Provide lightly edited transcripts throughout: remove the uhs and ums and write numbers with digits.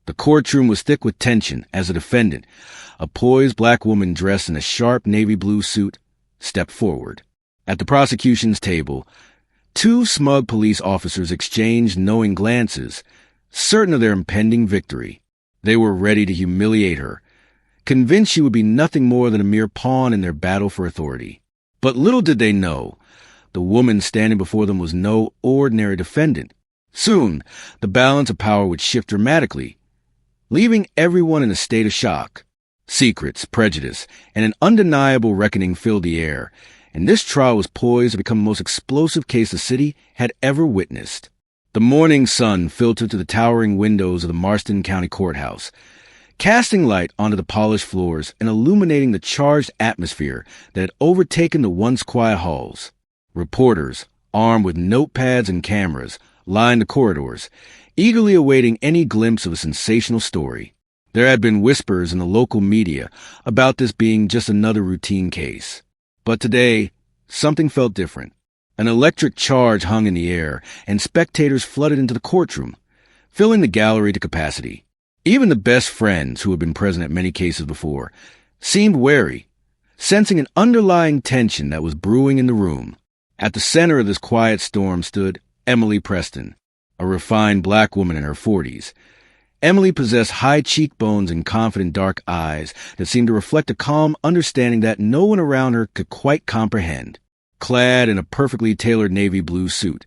The courtroom was thick with tension as the defendant, a poised black woman dressed in a sharp navy blue suit, stepped forward. At the prosecution's table, two smug police officers exchanged knowing glances, certain of their impending victory. They were ready to humiliate her, convinced she would be nothing more than a mere pawn in their battle for authority. But little did they know, the woman standing before them was no ordinary defendant. Soon, the balance of power would shift dramatically, leaving everyone in a state of shock. Secrets, prejudice, and an undeniable reckoning filled the air, and this trial was poised to become the most explosive case the city had ever witnessed. The morning sun filtered through the towering windows of the Marston County Courthouse, casting light onto the polished floors and illuminating the charged atmosphere that had overtaken the once quiet halls. Reporters, armed with notepads and cameras, lined the corridors, eagerly awaiting any glimpse of a sensational story. There had been whispers in the local media about this being just another routine case. But today, something felt different. An electric charge hung in the air, and spectators flooded into the courtroom, filling the gallery to capacity. Even the best friends, who had been present at many cases before, seemed wary, sensing an underlying tension that was brewing in the room. At the center of this quiet storm stood Emily Preston, a refined black woman in her 40s. Emily possessed high cheekbones and confident dark eyes that seemed to reflect a calm understanding that no one around her could quite comprehend. Clad in a perfectly tailored navy blue suit,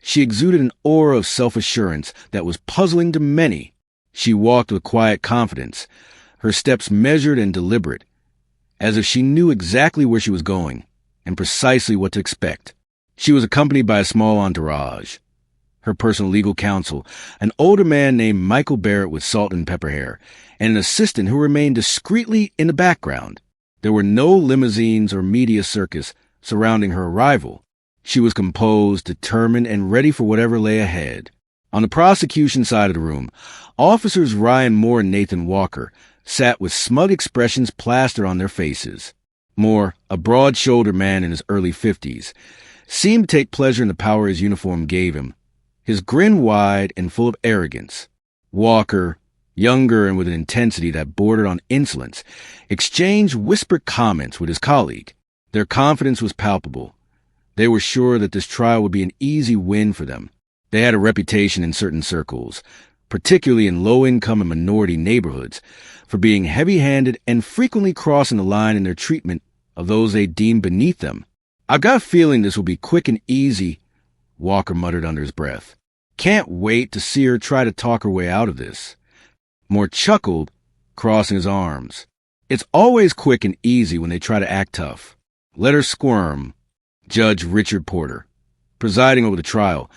she exuded an aura of self-assurance that was puzzling to many. She walked with quiet confidence, her steps measured and deliberate, as if she knew exactly where she was going and precisely what to expect. She was accompanied by a small entourage. Her personal legal counsel, an older man named Michael Barrett with salt and pepper hair, and an assistant who remained discreetly in the background. There were no limousines or media circus surrounding her arrival. She was composed, determined, and ready for whatever lay ahead. On the prosecution side of the room, officers Ryan Moore and Nathan Walker sat with smug expressions plastered on their faces. Moore, a broad-shouldered man in his early 50s, seemed to take pleasure in the power his uniform gave him, his grin wide and full of arrogance. Walker, younger and with an intensity that bordered on insolence, exchanged whispered comments with his colleague. Their confidence was palpable. They were sure that this trial would be an easy win for them. They had a reputation in certain circles, particularly in low-income and minority neighborhoods, for being heavy-handed and frequently crossing the line in their treatment of those they deemed beneath them. "I've got a feeling this will be quick and easy," Walker muttered under his breath. "Can't wait to see her try to talk her way out of this." Moore chuckled, crossing his arms. "It's always quick and easy when they try to act tough. Let her squirm." Judge Richard Porter, presiding over the trial,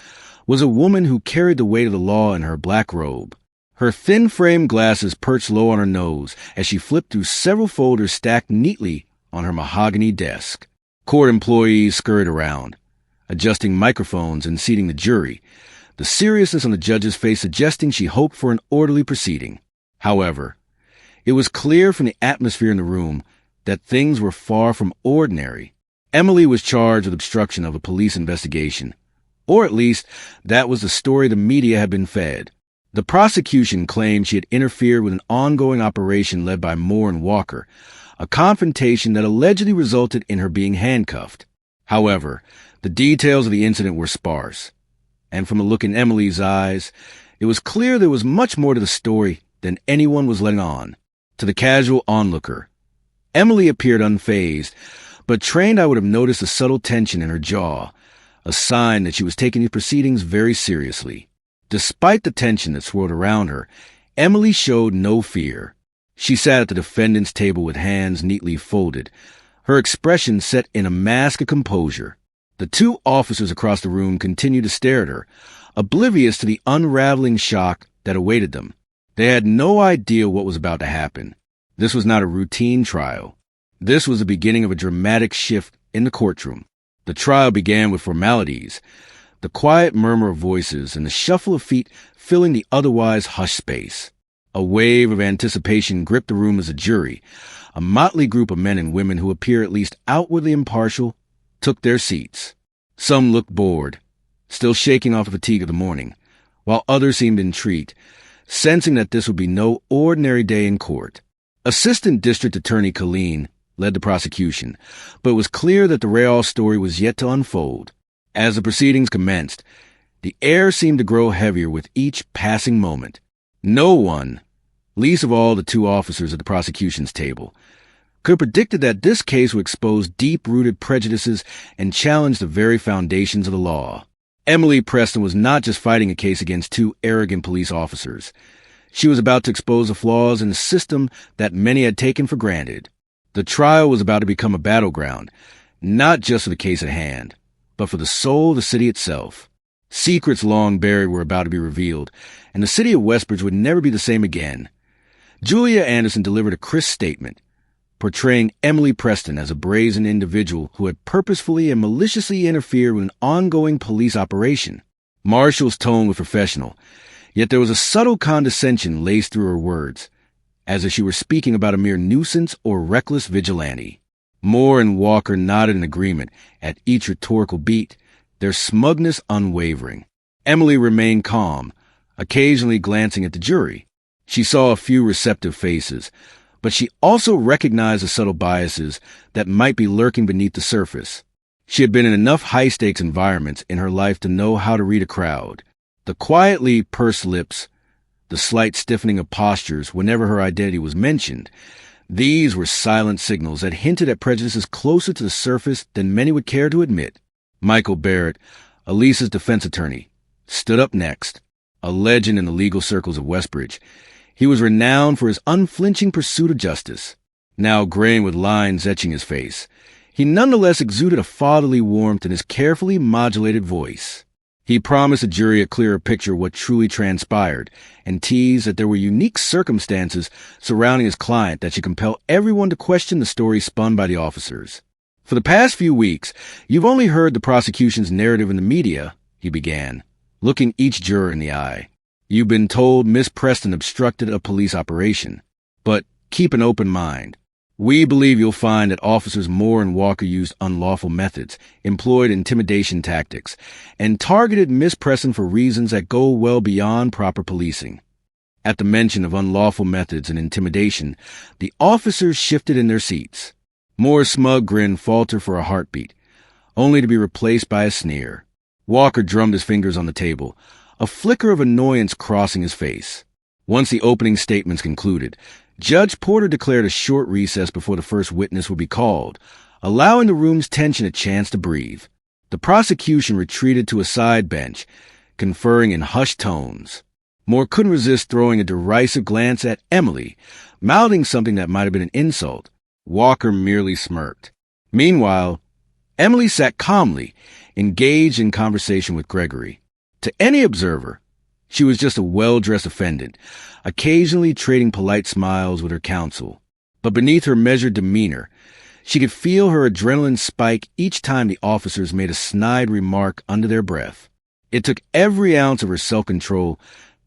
was a woman who carried the weight of the law in her black robe. Her thin-framed glasses perched low on her nose as she flipped through several folders stacked neatly on her mahogany desk. Court employees scurried around, adjusting microphones and seating the jury, the seriousness on the judge's face suggesting she hoped for an orderly proceeding. However, it was clear from the atmosphere in the room that things were far from ordinary. Emily was charged with obstruction of a police investigation, or at least that was the story the media had been fed. The prosecution claimed she had interfered with an ongoing operation led by Moore and Walker, a confrontation that allegedly resulted in her being handcuffed. However, the details of the incident were sparse, and from a look in Emily's eyes, it was clear there was much more to the story than anyone was letting on. To the casual onlooker, Emily appeared unfazed, but trained I would have noticed a subtle tension in her jaw, a sign that she was taking these proceedings very seriously. Despite the tension that swirled around her, Emily showed no fear. She sat at the defendant's table with hands neatly folded, her expression set in a mask of composure. The two officers across the room continued to stare at her, oblivious to the unraveling shock that awaited them. They had no idea what was about to happen. This was not a routine trial. This was the beginning of a dramatic shift in the courtroom. The trial began with formalities, the quiet murmur of voices and the shuffle of feet filling the otherwise hushed space. A wave of anticipation gripped the room as a jury. A motley group of men and women who appear at least outwardly impartial took their seats. Some looked bored, still shaking off the fatigue of the morning, while others seemed intrigued, sensing that this would be no ordinary day in court. Assistant District Attorney Colleen led the prosecution, but it was clear that the Real story was yet to unfold. As the proceedings commenced, the air seemed to grow heavier with each passing moment. No one, least of all the two officers at the prosecution's table, could have predicted that this case would expose deep-rooted prejudices and challenge the very foundations of the law. Emily Preston was not just fighting a case against two arrogant police officers. She was about to expose the flaws in a system that many had taken for granted. The trial was about to become a battleground, not just for the case at hand, but for the soul of the city itself. Secrets long buried were about to be revealed, and the city of Westbridge would never be the same again. Julia Anderson delivered a crisp statement, portraying Emily Preston as a brazen individual who had purposefully and maliciously interfered with an ongoing police operation. Marshall's tone was professional, yet there was a subtle condescension laced through her words, as if she were speaking about a mere nuisance or reckless vigilante. Moore and Walker nodded in agreement at each rhetorical beat, their smugness unwavering. Emily remained calm, occasionally glancing at the jury. She saw a few receptive faces, but she also recognized the subtle biases that might be lurking beneath the surface. She had been in enough high-stakes environments in her life to know how to read a crowd. The quietly pursed lips, the slight stiffening of postures whenever her identity was mentioned, these were silent signals that hinted at prejudices closer to the surface than many would care to admit. Michael Barrett, Elisa's defense attorney, stood up next, a legend in the legal circles of Westbridge. He was renowned for his unflinching pursuit of justice. Now graying with lines etching his face, he nonetheless exuded a fatherly warmth in his carefully modulated voice. He promised the jury a clearer picture of what truly transpired, and teased that there were unique circumstances surrounding his client that should compel everyone to question the story spun by the officers. For the past few weeks, you've only heard the prosecution's narrative in the media, he began, looking each juror in the eye. You've been told Miss Preston obstructed a police operation, but keep an open mind. We believe you'll find that Officers Moore and Walker used unlawful methods, employed intimidation tactics, and targeted Miss Preston for reasons that go well beyond proper policing. At the mention of unlawful methods and intimidation, the officers shifted in their seats. Moore's smug grin faltered for a heartbeat, only to be replaced by a sneer. Walker drummed his fingers on the table, a flicker of annoyance crossing his face. Once the opening statements concluded, Judge Porter declared a short recess before the first witness would be called, allowing the room's tension a chance to breathe. The prosecution retreated to a side bench, conferring in hushed tones. Moore couldn't resist throwing a derisive glance at Emily, mouthing something that might have been an insult. Walker merely smirked. Meanwhile, Emily sat calmly, engaged in conversation with Gregory. To any observer, she was just a well-dressed offendant, occasionally trading polite smiles with her counsel. But beneath her measured demeanor, she could feel her adrenaline spike each time the officers made a snide remark under their breath. It took every ounce of her self-control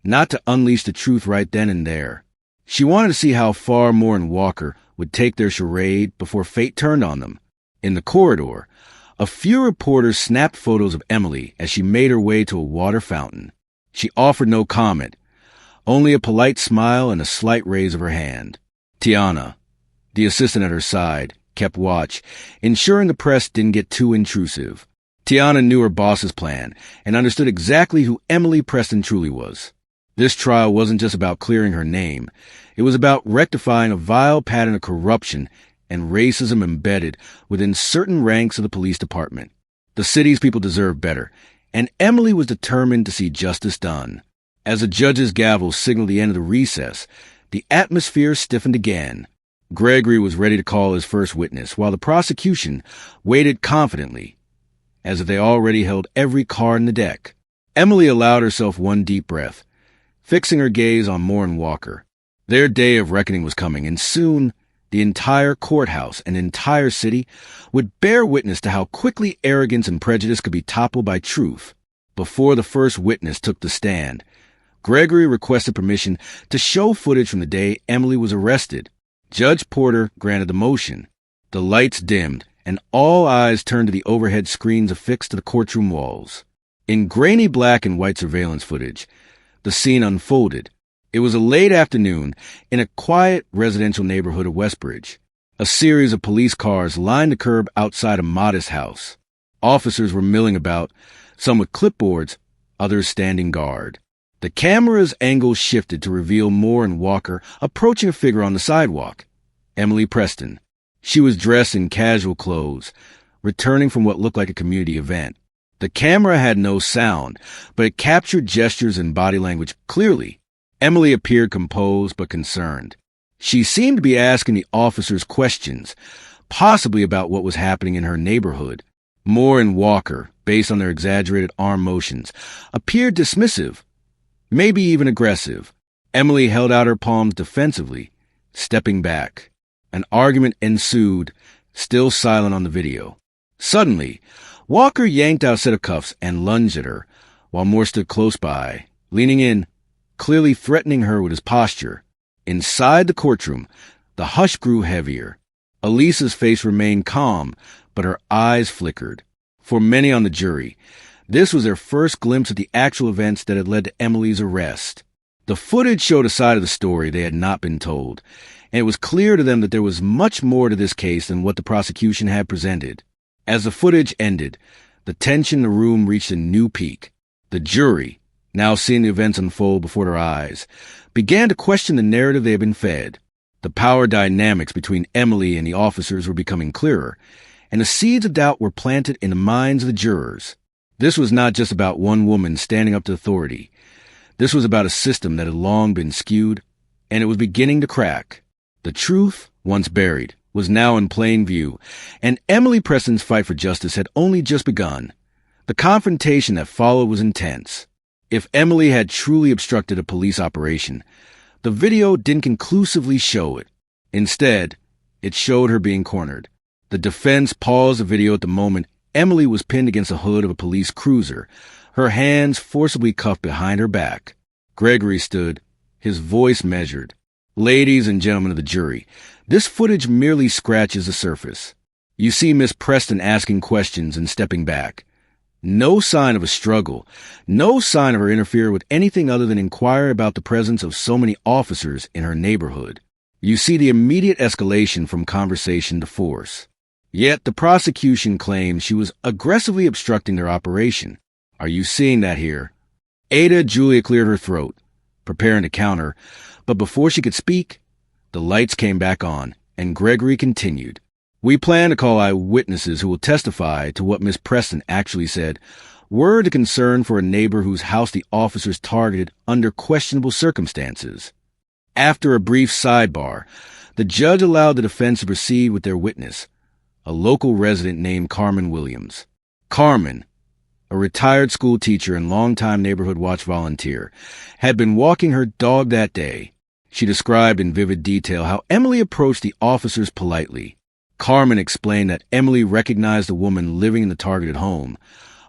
not to unleash the truth right then and there. She wanted to see how far Moore and Walker would take their charade before fate turned on them. In the corridor, a few reporters snapped photos of Emily as she made her way to a water fountain. She offered no comment, only a polite smile and a slight raise of her hand. Tiana, the assistant at her side, kept watch, ensuring the press didn't get too intrusive. Tiana knew her boss's plan and understood exactly who Emily Preston truly was. This trial wasn't just about clearing her name. It was about rectifying a vile pattern of corruption and racism embedded within certain ranks of the police department. The city's people deserved better, and Emily was determined to see justice done. As the judge's gavel signaled the end of the recess, the atmosphere stiffened again. Gregory was ready to call his first witness, while the prosecution waited confidently, as if they already held every card in the deck. Emily allowed herself one deep breath, fixing her gaze on Moore and Walker. Their day of reckoning was coming, and soon the entire courthouse and entire city would bear witness to how quickly arrogance and prejudice could be toppled by truth. Before the first witness took the stand, Gregory requested permission to show footage from the day Emily was arrested. Judge Porter granted the motion. The lights dimmed, and all eyes turned to the overhead screens affixed to the courtroom walls. In grainy black and white surveillance footage, the scene unfolded, It was a late afternoon in a quiet residential neighborhood of Westbridge. A series of police cars lined the curb outside a modest house. Officers were milling about, some with clipboards, others standing guard. The camera's angle shifted to reveal Moore and Walker approaching a figure on the sidewalk. Emily Preston. She was dressed in casual clothes, returning from what looked like a community event. The camera had no sound, but it captured gestures and body language clearly. Emily appeared composed but concerned. She seemed to be asking the officers questions, possibly about what was happening in her neighborhood. Moore and Walker, based on their exaggerated arm motions, appeared dismissive, maybe even aggressive. Emily held out her palms defensively, stepping back. An argument ensued, still silent on the video. Suddenly, Walker yanked out a set of cuffs and lunged at her, while Moore stood close by, leaning in, clearly threatening her with his posture. Inside the courtroom, the hush grew heavier. Elisa's face remained calm, but her eyes flickered. For many on the jury, this was their first glimpse of the actual events that had led to Emily's arrest. The footage showed a side of the story they had not been told, and it was clear to them that there was much more to this case than what the prosecution had presented. As the footage ended, the tension in the room reached a new peak. The jury, now seeing the events unfold before their eyes, began to question the narrative they had been fed. The power dynamics between Emily and the officers were becoming clearer, and the seeds of doubt were planted in the minds of the jurors. This was not just about one woman standing up to authority. This was about a system that had long been skewed, and it was beginning to crack. The truth, once buried, was now in plain view, and Emily Preston's fight for justice had only just begun. The confrontation that followed was intense. If Emily had truly obstructed a police operation, the video didn't conclusively show it. Instead, it showed her being cornered. The defense paused the video at the moment Emily was pinned against the hood of a police cruiser, her hands forcibly cuffed behind her back. Gregory stood, his voice measured. Ladies and gentlemen of the jury, this footage merely scratches the surface. You see Miss Preston asking questions and stepping back. No sign of a struggle, no sign of her interfering with anything other than inquire about the presence of so many officers in her neighborhood. You see the immediate escalation from conversation to force. Yet the prosecution claims she was aggressively obstructing their operation. Are you seeing that here? Ada Julia cleared her throat, preparing to counter, but before she could speak, the lights came back on, and Gregory continued. We plan to call eyewitnesses who will testify to what Miss Preston actually said, were the concern for a neighbor whose house the officers targeted under questionable circumstances. After a brief sidebar, the judge allowed the defense to proceed with their witness, a local resident named Carmen Williams. Carmen, a retired school teacher and longtime neighborhood watch volunteer, had been walking her dog that day. She described in vivid detail how Emily approached the officers politely. Carmen explained that Emily recognized a woman living in the targeted home,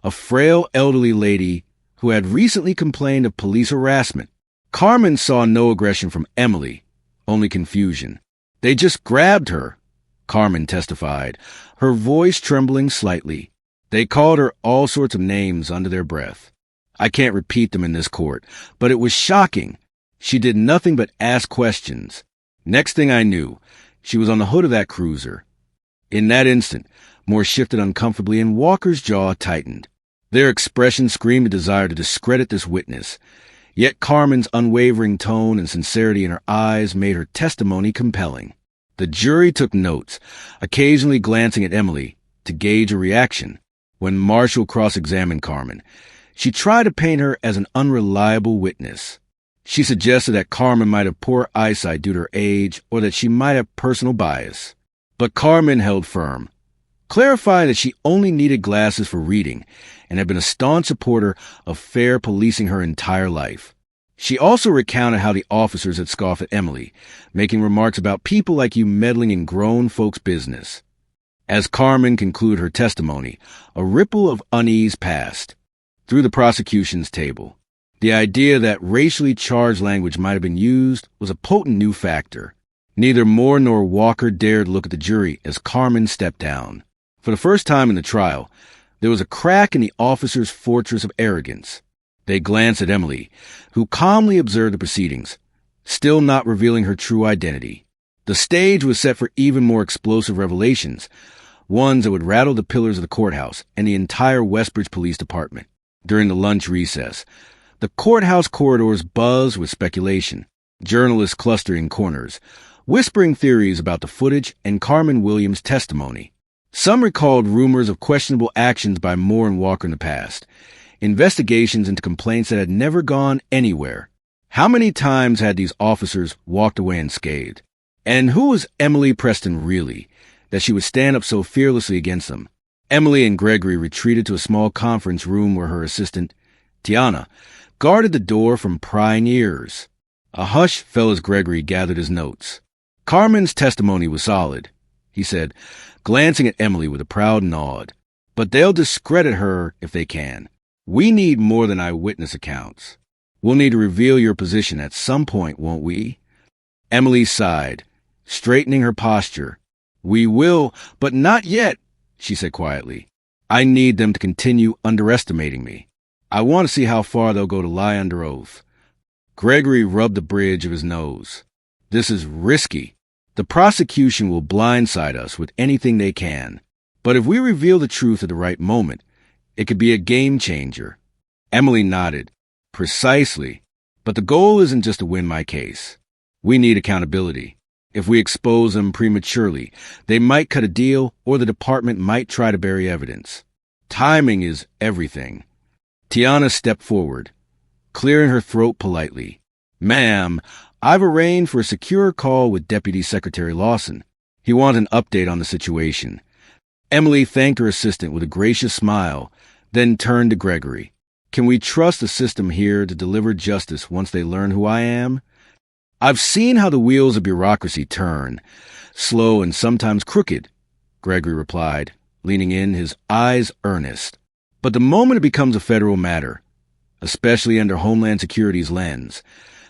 a frail elderly lady who had recently complained of police harassment. Carmen saw no aggression from Emily, only confusion. They just grabbed her, Carmen testified, her voice trembling slightly. They called her all sorts of names under their breath. I can't repeat them in this court, but it was shocking. She did nothing but ask questions. Next thing I knew, she was on the hood of that cruiser. In that instant, Moore shifted uncomfortably and Walker's jaw tightened. Their expression screamed a desire to discredit this witness, yet Carmen's unwavering tone and sincerity in her eyes made her testimony compelling. The jury took notes, occasionally glancing at Emily to gauge a reaction. When Marshall cross-examined Carmen, she tried to paint her as an unreliable witness. She suggested that Carmen might have poor eyesight due to her age or that she might have personal bias. But Carmen held firm, clarifying that she only needed glasses for reading and had been a staunch supporter of fair policing her entire life. She also recounted how the officers had scoffed at Emily, making remarks about people like you meddling in grown folks' business. As Carmen concluded her testimony, a ripple of unease passed through the prosecution's table. The idea that racially charged language might have been used was a potent new factor. Neither Moore nor Walker dared look at the jury as Carmen stepped down. For the first time in the trial, there was a crack in the officers' fortress of arrogance. They glanced at Emily, who calmly observed the proceedings, still not revealing her true identity. The stage was set for even more explosive revelations, ones that would rattle the pillars of the courthouse and the entire Westbridge Police Department. During the lunch recess, the courthouse corridors buzzed with speculation, journalists clustering in corners, whispering theories about the footage and Carmen Williams' testimony. Some recalled rumors of questionable actions by Moore and Walker in the past, investigations into complaints that had never gone anywhere. How many times had these officers walked away unscathed? And who was Emily Preston really, that she would stand up so fearlessly against them? Emily and Gregory retreated to a small conference room where her assistant, Tiana, guarded the door from prying ears. A hush fell as Gregory gathered his notes. Carmen's testimony was solid, he said, glancing at Emily with a proud nod. But they'll discredit her if they can. We need more than eyewitness accounts. We'll need to reveal your position at some point, won't we? Emily sighed, straightening her posture. We will, but not yet, she said quietly. I need them to continue underestimating me. I want to see how far they'll go to lie under oath. Gregory rubbed the bridge of his nose. This is risky. The prosecution will blindside us with anything they can. But if we reveal the truth at the right moment, it could be a game changer. Emily nodded. Precisely. But the goal isn't just to win my case. We need accountability. If we expose them prematurely, they might cut a deal or the department might try to bury evidence. Timing is everything. Tiana stepped forward, clearing her throat politely. Ma'am, I've arranged for a secure call with Deputy Secretary Lawson. He wants an update on the situation. Emily thanked her assistant with a gracious smile, then turned to Gregory. Can we trust the system here to deliver justice once they learn who I am? I've seen how the wheels of bureaucracy turn, slow and sometimes crooked, Gregory replied, leaning in, his eyes earnest. But the moment it becomes a federal matter, especially under Homeland Security's lens,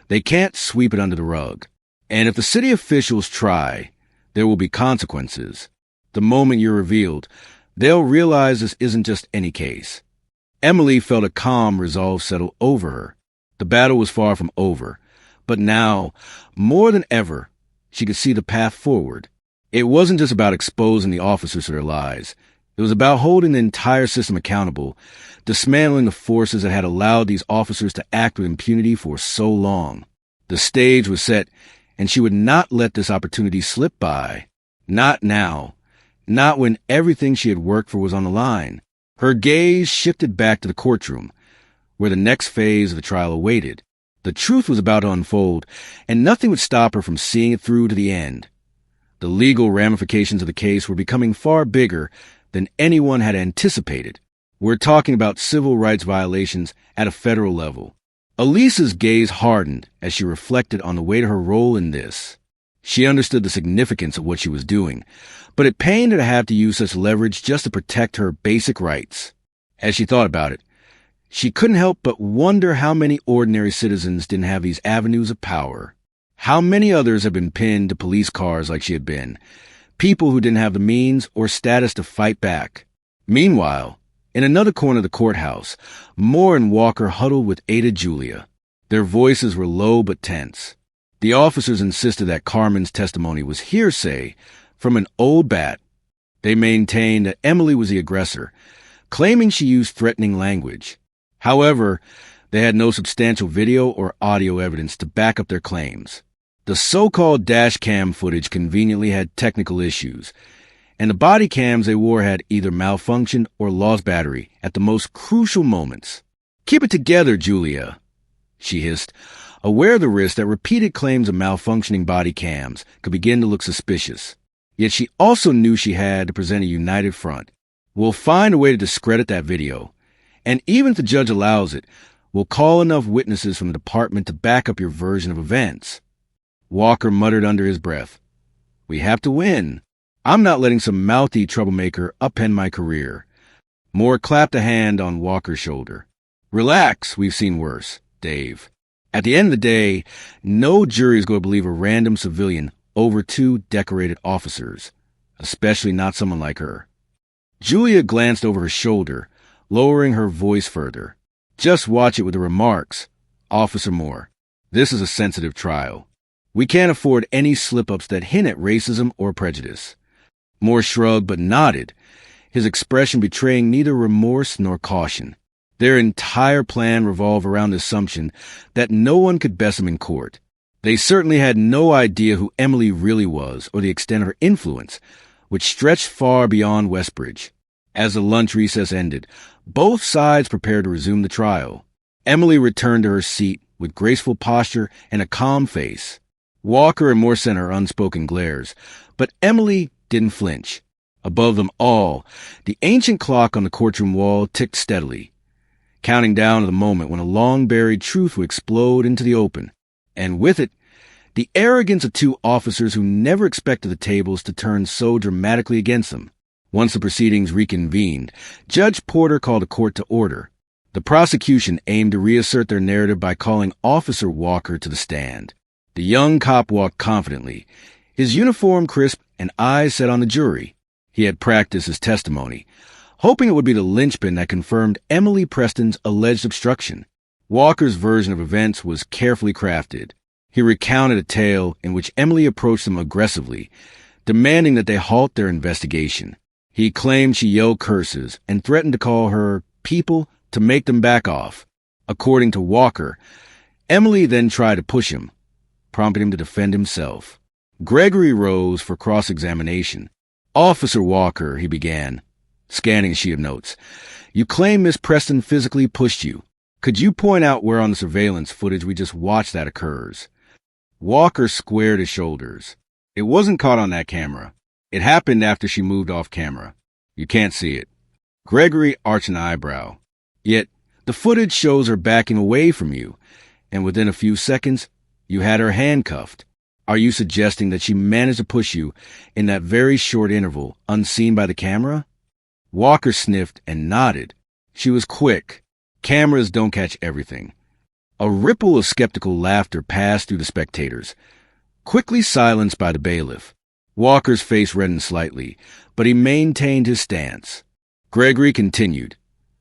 they can't sweep it under the rug. And if the city officials try, there will be consequences. The moment you're revealed, they'll realize this isn't just any case. Emily felt a calm resolve settle over her. The battle was far from over. But now, more than ever, she could see the path forward. It wasn't just about exposing the officers to their lies. It was about holding the entire system accountable, dismantling the forces that had allowed these officers to act with impunity for so long. The stage was set, and she would not let this opportunity slip by. Not now. Not when everything she had worked for was on the line. Her gaze shifted back to the courtroom, where the next phase of the trial awaited. The truth was about to unfold, and nothing would stop her from seeing it through to the end. The legal ramifications of the case were becoming far bigger than anyone had anticipated. We're talking about civil rights violations at a federal level. Elisa's gaze hardened as she reflected on the weight of her role in this. She understood the significance of what she was doing, but it pained her to have to use such leverage just to protect her basic rights. As she thought about it, she couldn't help but wonder how many ordinary citizens didn't have these avenues of power. How many others had been pinned to police cars like she had been, people who didn't have the means or status to fight back. Meanwhile, in another corner of the courthouse, Moore and Walker huddled with Ada Julia. Their voices were low but tense. The officers insisted that Carmen's testimony was hearsay from an old bat. They maintained that Emily was the aggressor, claiming she used threatening language. However, they had no substantial video or audio evidence to back up their claims. The so-called dash cam footage conveniently had technical issues, and the body cams they wore had either malfunctioned or lost battery at the most crucial moments. Keep it together, Julia, she hissed, aware of the risk that repeated claims of malfunctioning body cams could begin to look suspicious. Yet she also knew she had to present a united front. We'll find a way to discredit that video. And even if the judge allows it, we'll call enough witnesses from the department to back up your version of events. Walker muttered under his breath. We have to win. I'm not letting some mouthy troublemaker upend my career. Moore clapped a hand on Walker's shoulder. Relax, we've seen worse, Dave. At the end of the day, no jury is going to believe a random civilian over two decorated officers, especially not someone like her. Julia glanced over her shoulder, lowering her voice further. Just watch it with the remarks, Officer Moore. This is a sensitive trial. We can't afford any slip-ups that hint at racism or prejudice. Moore shrugged but nodded, his expression betraying neither remorse nor caution. Their entire plan revolved around the assumption that no one could best him in court. They certainly had no idea who Emily really was or the extent of her influence, which stretched far beyond Westbridge. As the lunch recess ended, both sides prepared to resume the trial. Emily returned to her seat with graceful posture and a calm face. Walker and Moore sent her unspoken glares, but Emily didn't flinch. Above them all, the ancient clock on the courtroom wall ticked steadily, counting down to the moment when a long-buried truth would explode into the open, and with it, the arrogance of two officers who never expected the tables to turn so dramatically against them. Once the proceedings reconvened, Judge Porter called the court to order. The prosecution aimed to reassert their narrative by calling Officer Walker to the stand. The young cop walked confidently, his uniform crisp and eyes set on the jury. He had practiced his testimony, hoping it would be the linchpin that confirmed Emily Preston's alleged obstruction. Walker's version of events was carefully crafted. He recounted a tale in which Emily approached them aggressively, demanding that they halt their investigation. He claimed she yelled curses and threatened to call her people to make them back off. According to Walker, Emily then tried to push him, prompting him to defend himself. Gregory rose for cross-examination. "Officer Walker," he began, scanning a sheet of notes, "you claim Miss Preston physically pushed you. Could you point out where on the surveillance footage we just watched that occurs?" Walker squared his shoulders. "It wasn't caught on that camera. It happened after she moved off camera. You can't see it." Gregory arched an eyebrow. "Yet, the footage shows her backing away from you, and within a few seconds, you had her handcuffed. Are you suggesting that she managed to push you in that very short interval, unseen by the camera?" Walker sniffed and nodded. "She was quick. Cameras don't catch everything." A ripple of skeptical laughter passed through the spectators, quickly silenced by the bailiff. Walker's face reddened slightly, but he maintained his stance. Gregory continued,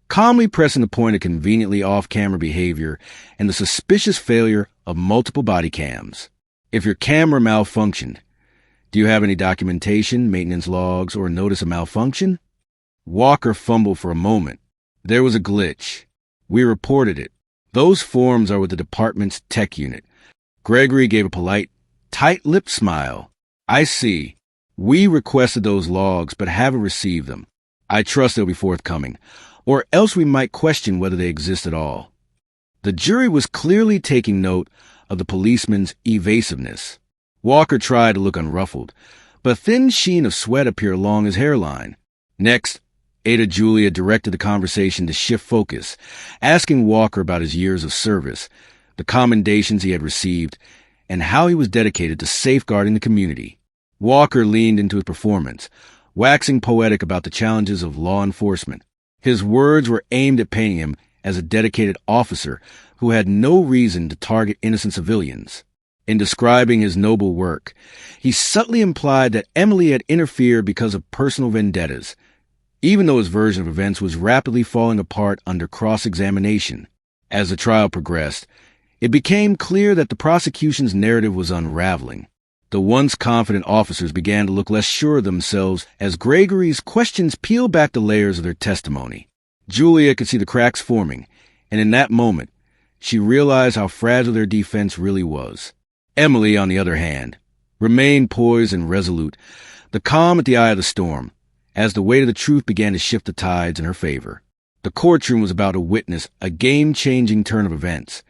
calmly pressing the point of conveniently off-camera behavior and the suspicious failure of multiple body cams. "If your camera malfunctioned, do you have any documentation, maintenance logs, or notice of malfunction?" Walker fumbled for a moment. "There was a glitch. We reported it. Those forms are with the department's tech unit." Gregory gave a polite, tight-lipped smile. "I see. We requested those logs but haven't received them. I trust they'll be forthcoming, or else we might question whether they exist at all." The jury was clearly taking note of the policeman's evasiveness. Walker tried to look unruffled, but a thin sheen of sweat appeared along his hairline. Next, Ada Julia directed the conversation to shift focus, asking Walker about his years of service, the commendations he had received, and how he was dedicated to safeguarding the community. Walker leaned into his performance, waxing poetic about the challenges of law enforcement. His words were aimed at painting him as a dedicated officer who had no reason to target innocent civilians. In describing his noble work, he subtly implied that Emily had interfered because of personal vendettas, even though his version of events was rapidly falling apart under cross-examination. As the trial progressed, it became clear that the prosecution's narrative was unraveling. The once confident officers began to look less sure of themselves as Gregory's questions peeled back the layers of their testimony. Julia could see the cracks forming, and in that moment, she realized how fragile their defense really was. Emily, on the other hand, remained poised and resolute, the calm at the eye of the storm, as the weight of the truth began to shift the tides in her favor. The courtroom was about to witness a game-changing turn of events,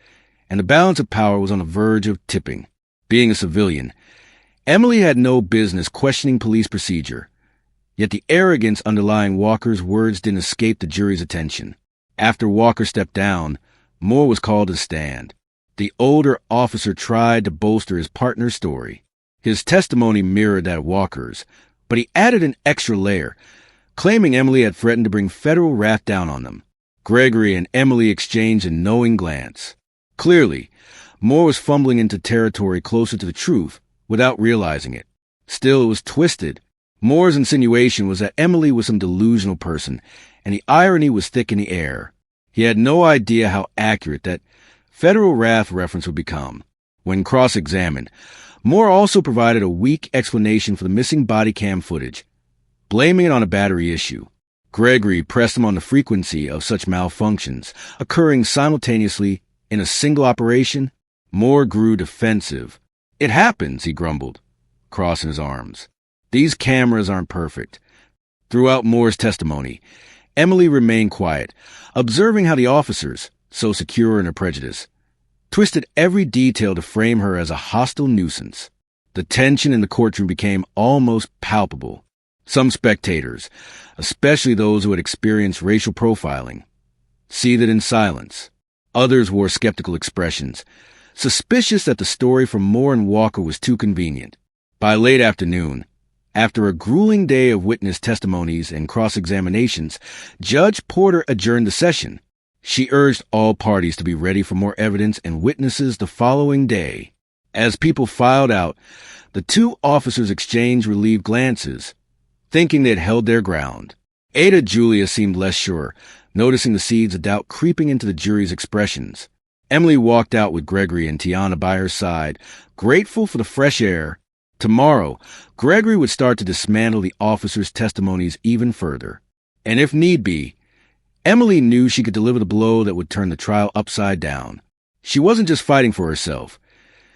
and the balance of power was on the verge of tipping. Being a civilian, Emily had no business questioning police procedure, yet the arrogance underlying Walker's words didn't escape the jury's attention. After Walker stepped down, Moore was called to the stand. The older officer tried to bolster his partner's story. His testimony mirrored that of Walker's, but he added an extra layer, claiming Emily had threatened to bring federal wrath down on them. Gregory and Emily exchanged a knowing glance. Clearly, Moore was fumbling into territory closer to the truth without realizing it. Still, it was twisted. Moore's insinuation was that Emily was some delusional person, and the irony was thick in the air. He had no idea how accurate that federal wrath reference would become. When cross-examined, Moore also provided a weak explanation for the missing body cam footage, blaming it on a battery issue. Gregory pressed him on the frequency of such malfunctions, occurring simultaneously in a single operation. Moore grew defensive. "It happens," he grumbled, crossing his arms. "These cameras aren't perfect." Throughout Moore's testimony, Emily remained quiet, observing how the officers, so secure in her prejudice, twisted every detail to frame her as a hostile nuisance. The tension in the courtroom became almost palpable. Some spectators, especially those who had experienced racial profiling, seethed in silence. Others wore skeptical expressions, suspicious that the story from Moore and Walker was too convenient. By late afternoon, after a grueling day of witness testimonies and cross-examinations, Judge Porter adjourned the session. She urged all parties to be ready for more evidence and witnesses the following day. As people filed out, the two officers exchanged relieved glances, thinking they had held their ground. Ada Julia seemed less sure, noticing the seeds of doubt creeping into the jury's expressions. Emily walked out with Gregory and Tiana by her side, grateful for the fresh air. Tomorrow, Gregory would start to dismantle the officers' testimonies even further. And if need be, Emily knew she could deliver the blow that would turn the trial upside down. She wasn't just fighting for herself.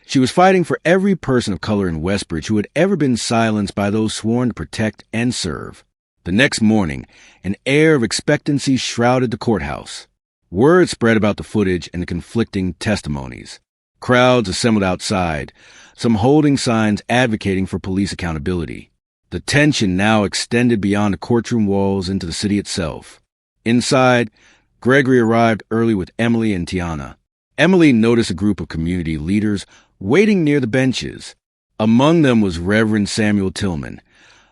She was fighting for every person of color in Westbridge who had ever been silenced by those sworn to protect and serve. The next morning, an air of expectancy shrouded the courthouse. Word spread about the footage and the conflicting testimonies. Crowds assembled outside, some holding signs advocating for police accountability. The tension now extended beyond the courtroom walls into the city itself. Inside, Gregory arrived early with Emily and Tiana. Emily noticed a group of community leaders waiting near the benches. Among them was Reverend Samuel Tillman,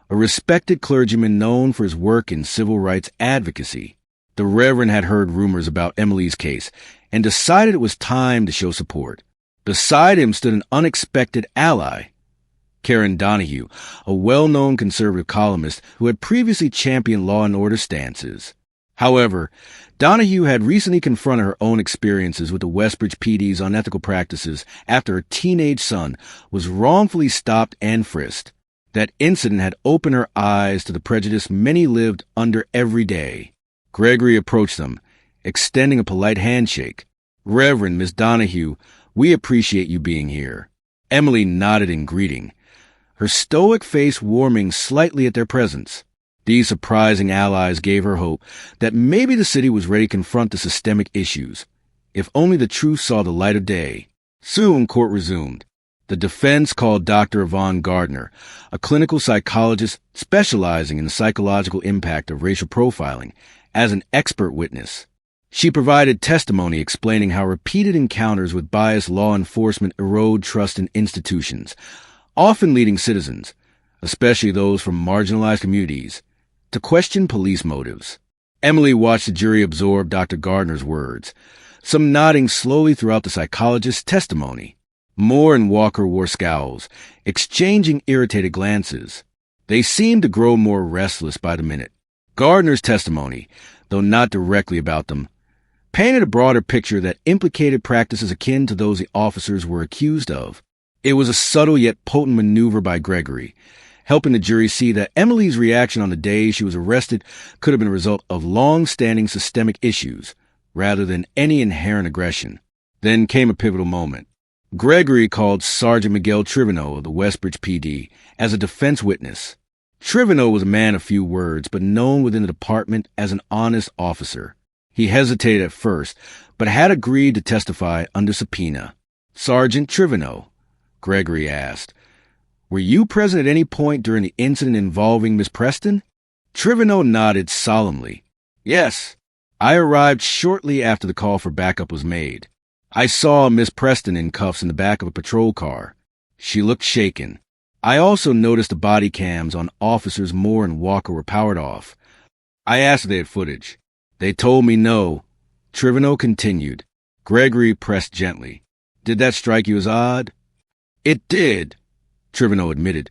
a respected clergyman known for his work in civil rights advocacy. The Reverend had heard rumors about Emily's case and decided it was time to show support. Beside him stood an unexpected ally, Karen Donahue, a well-known conservative columnist who had previously championed law and order stances. However, Donahue had recently confronted her own experiences with the Westbridge PD's unethical practices after her teenage son was wrongfully stopped and frisked. That incident had opened her eyes to the prejudice many lived under every day. Gregory approached them, extending a polite handshake. "Reverend Miss Donahue, we appreciate you being here." Emily nodded in greeting, her stoic face warming slightly at their presence. These surprising allies gave her hope that maybe the city was ready to confront the systemic issues, if only the truth saw the light of day. Soon court resumed. The defense called Dr. Yvonne Gardner, a clinical psychologist specializing in the psychological impact of racial profiling, as an expert witness. She provided testimony explaining how repeated encounters with biased law enforcement erode trust in institutions, often leading citizens, especially those from marginalized communities, to question police motives. Emily watched the jury absorb Dr. Gardner's words, some nodding slowly throughout the psychologist's testimony. Moore and Walker wore scowls, exchanging irritated glances. They seemed to grow more restless by the minute. Gardner's testimony, though not directly about them, painted a broader picture that implicated practices akin to those the officers were accused of. It was a subtle yet potent maneuver by Gregory, helping the jury see that Emily's reaction on the day she was arrested could have been a result of long-standing systemic issues, rather than any inherent aggression. Then came a pivotal moment. Gregory called Sergeant Miguel Trivino of the Westbridge PD as a defense witness. Trivino was a man of few words, but known within the department as an honest officer. He hesitated at first, but had agreed to testify under subpoena. "Sergeant Trivino," Gregory asked, "were you present at any point during the incident involving Miss Preston?" Trivino nodded solemnly. "Yes. I arrived shortly after the call for backup was made. I saw Miss Preston in cuffs in the back of a patrol car. She looked shaken. I also noticed the body cams on officers Moore and Walker were powered off. I asked if they had footage. They told me no." Trivino continued. Gregory pressed gently. "Did that strike you as odd?" "It did," Trivino admitted,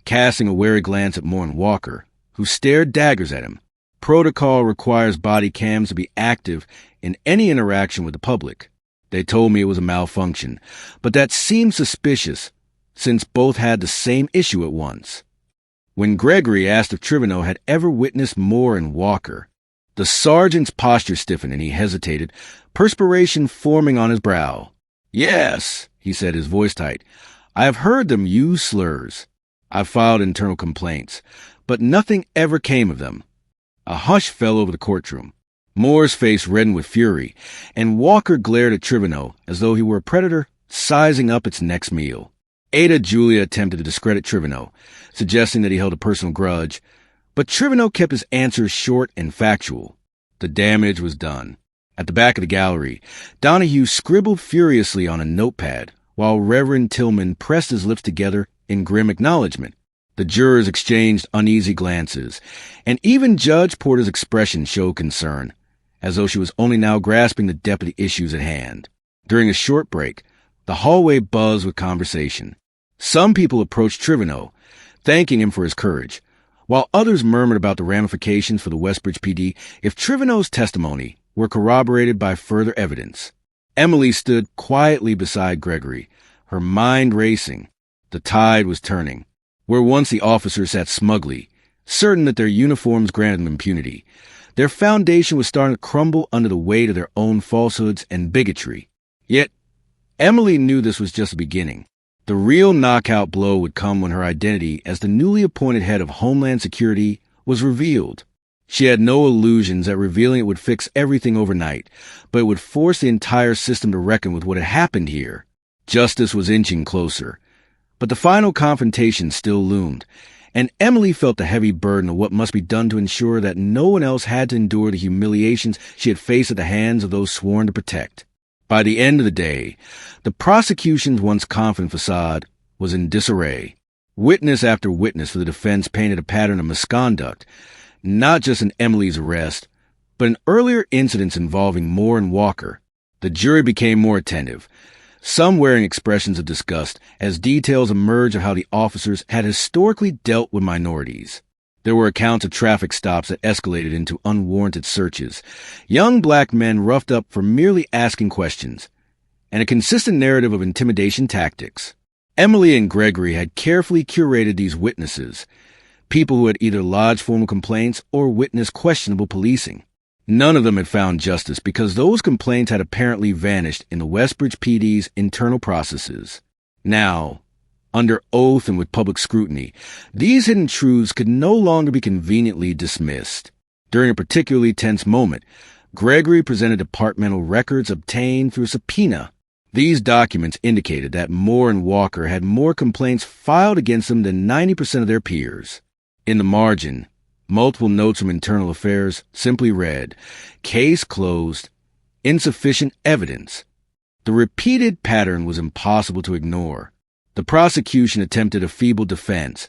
casting a wary glance at Moore and Walker, who stared daggers at him. Protocol requires body cams to be active in any interaction with the public. They told me it was a malfunction, but that seemed suspicious, since both had the same issue at once. When Gregory asked if Trivino had ever witnessed Moore and Walker, the sergeant's posture stiffened and he hesitated, perspiration forming on his brow. "Yes," he said, his voice tight. "I have heard them use slurs. I've filed internal complaints, but nothing ever came of them." A hush fell over the courtroom. Moore's face reddened with fury, and Walker glared at Trivino as though he were a predator sizing up its next meal. Ada Julia attempted to discredit Trivino, suggesting that he held a personal grudge, but Trivino kept his answers short and factual. The damage was done. At the back of the gallery, Donahue scribbled furiously on a notepad, while Reverend Tillman pressed his lips together in grim acknowledgement. The jurors exchanged uneasy glances, and even Judge Porter's expression showed concern, as though she was only now grasping the depth of the issues at hand. During a short break, the hallway buzzed with conversation. Some people approached Trivino, thanking him for his courage, while others murmured about the ramifications for the Westbridge PD if Trivino's testimony were corroborated by further evidence. Emily stood quietly beside Gregory, her mind racing. The tide was turning. Where once the officers sat smugly, certain that their uniforms granted them impunity, their foundation was starting to crumble under the weight of their own falsehoods and bigotry. Yet, Emily knew this was just the beginning. The real knockout blow would come when her identity as the newly appointed head of Homeland Security was revealed. She had no illusions that revealing it would fix everything overnight, but it would force the entire system to reckon with what had happened here. Justice was inching closer, but the final confrontation still loomed, and Emily felt the heavy burden of what must be done to ensure that no one else had to endure the humiliations she had faced at the hands of those sworn to protect. By the end of the day, the prosecution's once confident facade was in disarray. Witness after witness for the defense painted a pattern of misconduct, not just in Emily's arrest, but in earlier incidents involving Moore and Walker. The jury became more attentive, some wearing expressions of disgust as details emerged of how the officers had historically dealt with minorities. There were accounts of traffic stops that escalated into unwarranted searches, young black men roughed up for merely asking questions, and a consistent narrative of intimidation tactics. Emily and Gregory had carefully curated these witnesses, people who had either lodged formal complaints or witnessed questionable policing. None of them had found justice because those complaints had apparently vanished in the Westbridge PD's internal processes. Now, under oath and with public scrutiny, these hidden truths could no longer be conveniently dismissed. During a particularly tense moment, Gregory presented departmental records obtained through a subpoena. These documents indicated that Moore and Walker had more complaints filed against them than 90% of their peers. In the margin, multiple notes from Internal Affairs simply read, "Case closed, insufficient evidence." The repeated pattern was impossible to ignore. The prosecution attempted a feeble defense,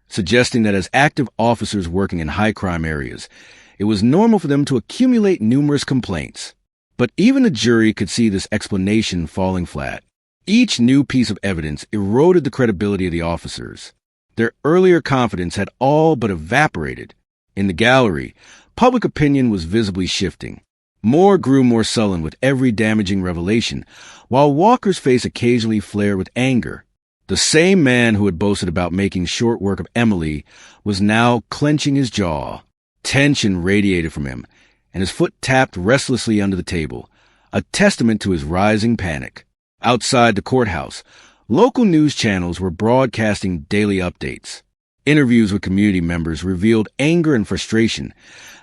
suggesting that as active officers working in high-crime areas, it was normal for them to accumulate numerous complaints. But even the jury could see this explanation falling flat. Each new piece of evidence eroded the credibility of the officers. Their earlier confidence had all but evaporated. In the gallery, public opinion was visibly shifting. Moore grew more sullen with every damaging revelation, while Walker's face occasionally flared with anger. The same man who had boasted about making short work of Emily was now clenching his jaw. Tension radiated from him, and his foot tapped restlessly under the table, a testament to his rising panic. Outside the courthouse, local news channels were broadcasting daily updates. Interviews with community members revealed anger and frustration,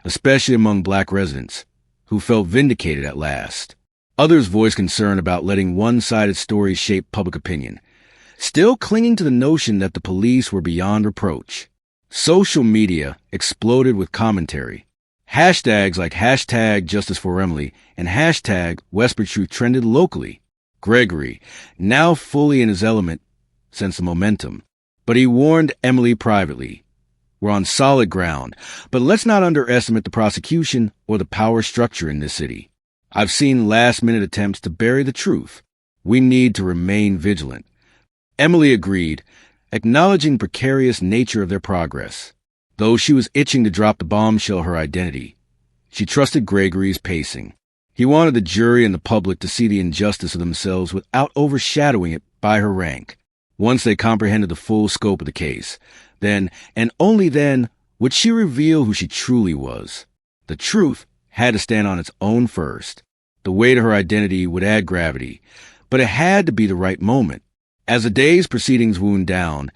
especially among black residents, who felt vindicated at last. Others voiced concern about letting one-sided stories shape public opinion, still clinging to the notion that the police were beyond reproach. Social media exploded with commentary. Hashtags like #JusticeForEmily and #WestbridgeTruth trended locally. Gregory, now fully in his element, sensed the momentum. But he warned Emily privately, "We're on solid ground, but let's not underestimate the prosecution or the power structure in this city. I've seen last-minute attempts to bury the truth. We need to remain vigilant." Emily agreed, acknowledging the precarious nature of their progress. Though she was itching to drop the bombshell her identity, she trusted Gregory's pacing. He wanted the jury and the public to see the injustice of themselves without overshadowing it by her rank. Once they comprehended the full scope of the case, then, and only then, would she reveal who she truly was. The truth had to stand on its own first. The weight of her identity would add gravity, but it had to be the right moment. As the day's proceedings wound down,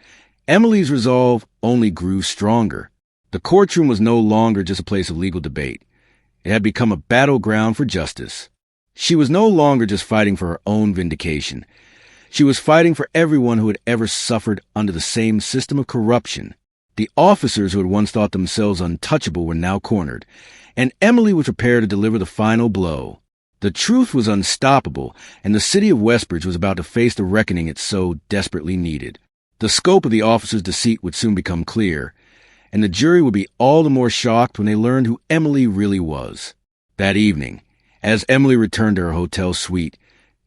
Emily's resolve only grew stronger. The courtroom was no longer just a place of legal debate. It had become a battleground for justice. She was no longer just fighting for her own vindication. She was fighting for everyone who had ever suffered under the same system of corruption. The officers who had once thought themselves untouchable were now cornered, and Emily was prepared to deliver the final blow. The truth was unstoppable, and the city of Westbridge was about to face the reckoning it so desperately needed. The scope of the officers' deceit would soon become clear, and the jury would be all the more shocked when they learned who Emily really was. That evening, as Emily returned to her hotel suite,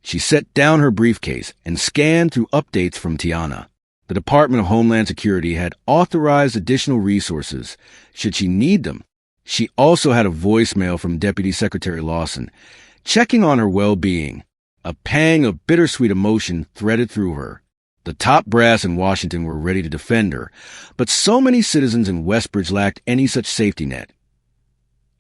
she set down her briefcase and scanned through updates from Tiana. The Department of Homeland Security had authorized additional resources should she need them. She also had a voicemail from Deputy Secretary Lawson, checking on her well-being. A pang of bittersweet emotion threaded through her. The top brass in Washington were ready to defend her, but so many citizens in Westbridge lacked any such safety net.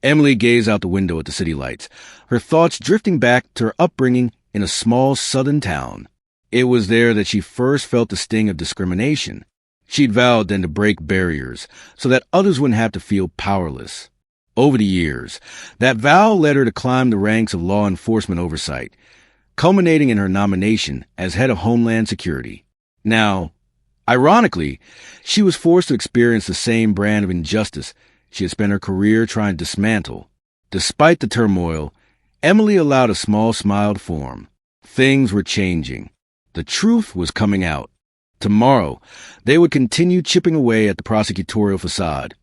Emily gazed out the window at the city lights, her thoughts drifting back to her upbringing in a small southern town. It was there that she first felt the sting of discrimination. She'd vowed then to break barriers so that others wouldn't have to feel powerless. Over the years, that vow led her to climb the ranks of law enforcement oversight, culminating in her nomination as head of Homeland Security. Now, ironically, she was forced to experience the same brand of injustice she had spent her career trying to dismantle. Despite the turmoil, Emily allowed a small smile to form. Things were changing. The truth was coming out. Tomorrow, they would continue chipping away at the prosecutorial facade,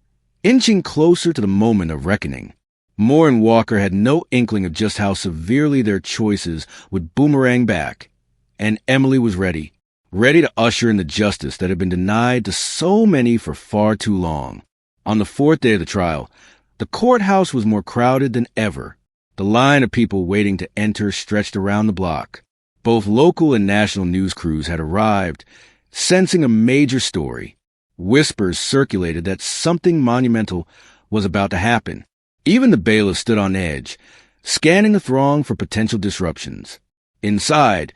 inching closer to the moment of reckoning. Moore and Walker had no inkling of just how severely their choices would boomerang back, and Emily was ready to usher in the justice that had been denied to so many for far too long. On the fourth day of the trial, the courthouse was more crowded than ever. The line of people waiting to enter stretched around the block. Both local and national news crews had arrived, sensing a major story. Whispers circulated that something monumental was about to happen. Even the bailiff stood on edge, scanning the throng for potential disruptions. Inside,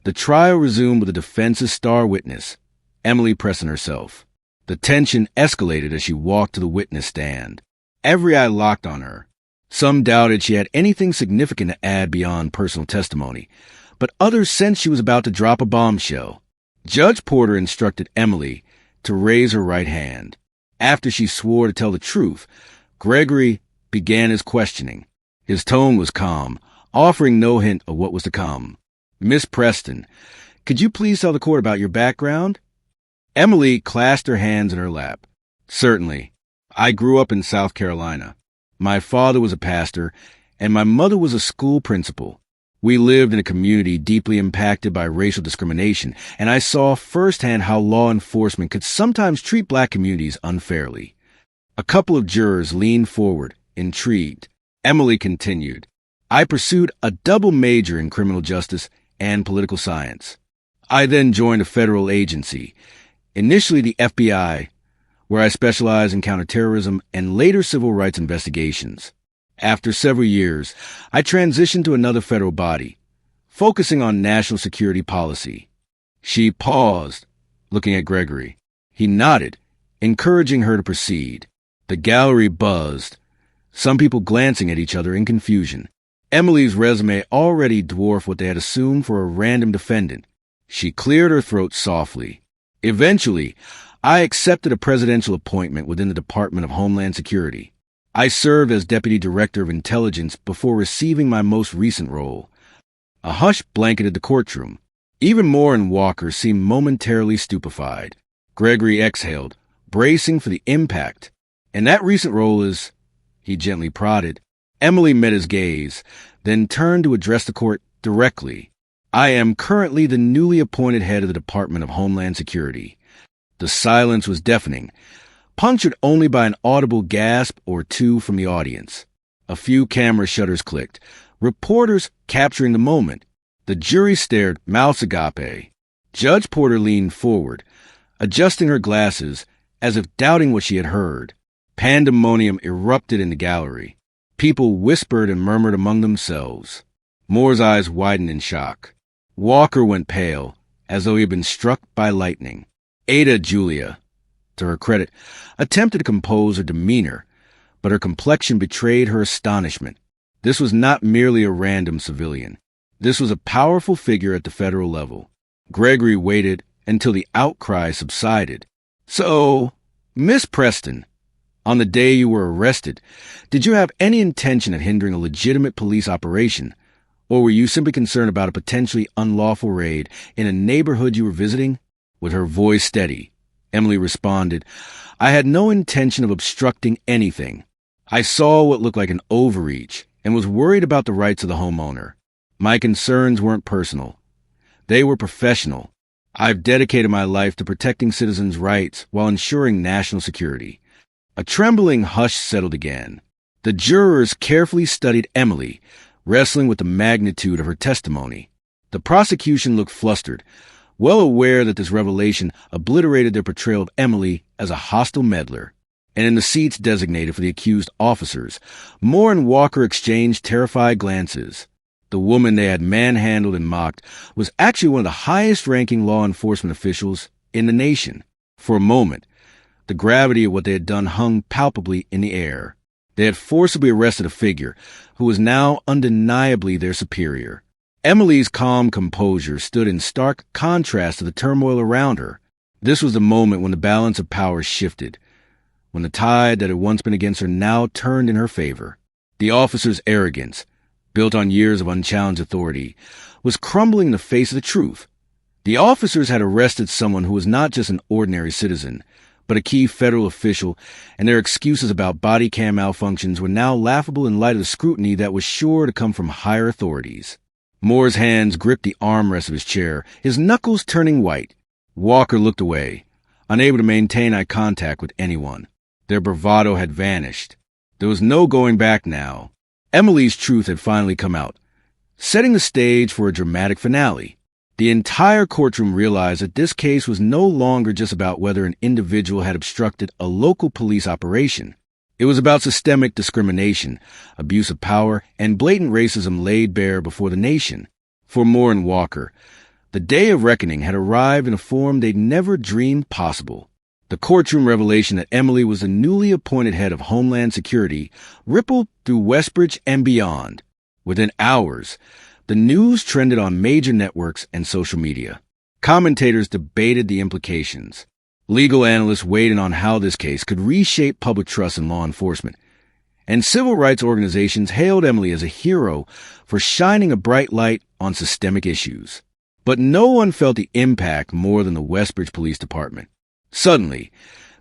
the trial resumed with the defense's star witness, Emily pressing herself. The tension escalated as she walked to the witness stand. Every eye locked on her. Some doubted she had anything significant to add beyond personal testimony, but others sensed she was about to drop a bombshell. Judge Porter instructed Emily to raise her right hand. After she swore to tell the truth, Gregory began his questioning. His tone was calm, offering no hint of what was to come. Miss Preston, could you please tell the court about your background? Emily clasped her hands in her lap. Certainly. I grew up in South Carolina. My father was a pastor, and my mother was a school principal. We lived in a community deeply impacted by racial discrimination, and I saw firsthand how law enforcement could sometimes treat black communities unfairly. A couple of jurors leaned forward, intrigued. Emily continued, I pursued a double major in criminal justice and political science. I then joined a federal agency, initially the FBI, where I specialized in counterterrorism and later civil rights investigations. After several years, I transitioned to another federal body, focusing on national security policy. She paused, looking at Gregory. He nodded, encouraging her to proceed. The gallery buzzed, some people glancing at each other in confusion. Emily's resume already dwarfed what they had assumed for a random defendant. She cleared her throat softly. Eventually, I accepted a presidential appointment within the Department of Homeland Security. I served as Deputy Director of Intelligence before receiving my most recent role. A hush blanketed the courtroom. Even Moore and Walker seemed momentarily stupefied. Gregory exhaled, bracing for the impact. And that recent role is... He gently prodded. Emily met his gaze, then turned to address the court directly. I am currently the newly appointed head of the Department of Homeland Security. The silence was deafening, punctured only by an audible gasp or two from the audience. A few camera shutters clicked, reporters capturing the moment. The jury stared, mouths agape. Judge Porter leaned forward, adjusting her glasses as if doubting what she had heard. Pandemonium erupted in the gallery. People whispered and murmured among themselves. Moore's eyes widened in shock. Walker went pale, as though he had been struck by lightning. Ada Julia, to her credit, attempted to compose her demeanor, but her complexion betrayed her astonishment. This was not merely a random civilian. This was a powerful figure at the federal level. Gregory waited until the outcry subsided. So, Miss Preston, on the day you were arrested, did you have any intention of hindering a legitimate police operation, or were you simply concerned about a potentially unlawful raid in a neighborhood you were visiting? With her voice steady, Emily responded, I had no intention of obstructing anything. I saw what looked like an overreach and was worried about the rights of the homeowner. My concerns weren't personal. They were professional. I've dedicated my life to protecting citizens' rights while ensuring national security. A trembling hush settled again. The jurors carefully studied Emily, wrestling with the magnitude of her testimony. The prosecution looked flustered, well aware that this revelation obliterated their portrayal of Emily as a hostile meddler. And in the seats designated for the accused officers, Moore and Walker exchanged terrified glances. The woman they had manhandled and mocked was actually one of the highest-ranking law enforcement officials in the nation. For a moment, the gravity of what they had done hung palpably in the air. They had forcibly arrested a figure who was now undeniably their superior. Emily's calm composure stood in stark contrast to the turmoil around her. This was the moment when the balance of power shifted, when the tide that had once been against her now turned in her favor. The officer's arrogance, built on years of unchallenged authority, was crumbling in the face of the truth. The officers had arrested someone who was not just an ordinary citizen, but a key federal official, and their excuses about body cam malfunctions were now laughable in light of the scrutiny that was sure to come from higher authorities. Moore's hands gripped the armrest of his chair, his knuckles turning white. Walker looked away, unable to maintain eye contact with anyone. Their bravado had vanished. There was no going back now. Emily's truth had finally come out, setting the stage for a dramatic finale. The entire courtroom realized that this case was no longer just about whether an individual had obstructed a local police operation. It was about systemic discrimination, abuse of power, and blatant racism laid bare before the nation. For Moore and Walker, the day of reckoning had arrived in a form they'd never dreamed possible. The courtroom revelation that Emily was the newly appointed head of Homeland Security rippled through Westbridge and beyond. Within hours, the news trended on major networks and social media. Commentators debated the implications. Legal analysts weighed in on how this case could reshape public trust in law enforcement. And civil rights organizations hailed Emily as a hero for shining a bright light on systemic issues. But no one felt the impact more than the Westbridge Police Department. Suddenly,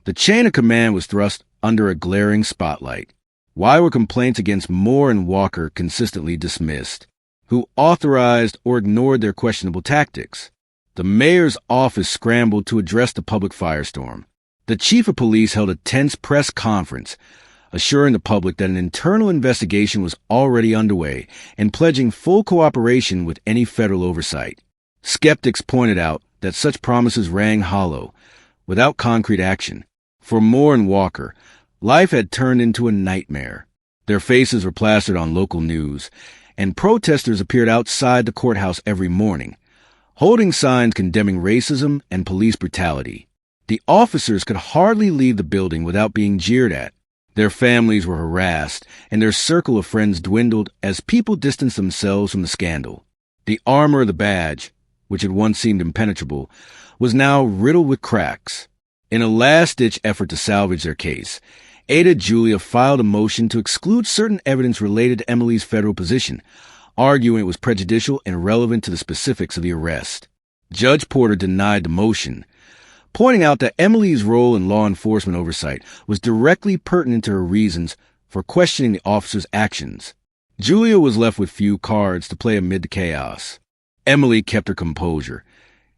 the chain of command was thrust under a glaring spotlight. Why were complaints against Moore and Walker consistently dismissed? Who authorized or ignored their questionable tactics? The mayor's office scrambled to address the public firestorm. The chief of police held a tense press conference, assuring the public that an internal investigation was already underway and pledging full cooperation with any federal oversight. Skeptics pointed out that such promises rang hollow, without concrete action. For Moore and Walker, life had turned into a nightmare. Their faces were plastered on local news, and protesters appeared outside the courthouse every morning, holding signs condemning racism and police brutality. The officers could hardly leave the building without being jeered at. Their families were harassed, and their circle of friends dwindled as people distanced themselves from the scandal. The armor of the badge, which had once seemed impenetrable, was now riddled with cracks. In a last-ditch effort to salvage their case, Ada Julia filed a motion to exclude certain evidence related to Emily's federal position, arguing it was prejudicial and irrelevant to the specifics of the arrest. Judge Porter denied the motion, pointing out that Emily's role in law enforcement oversight was directly pertinent to her reasons for questioning the officer's actions. Julia was left with few cards to play amid the chaos. Emily kept her composure,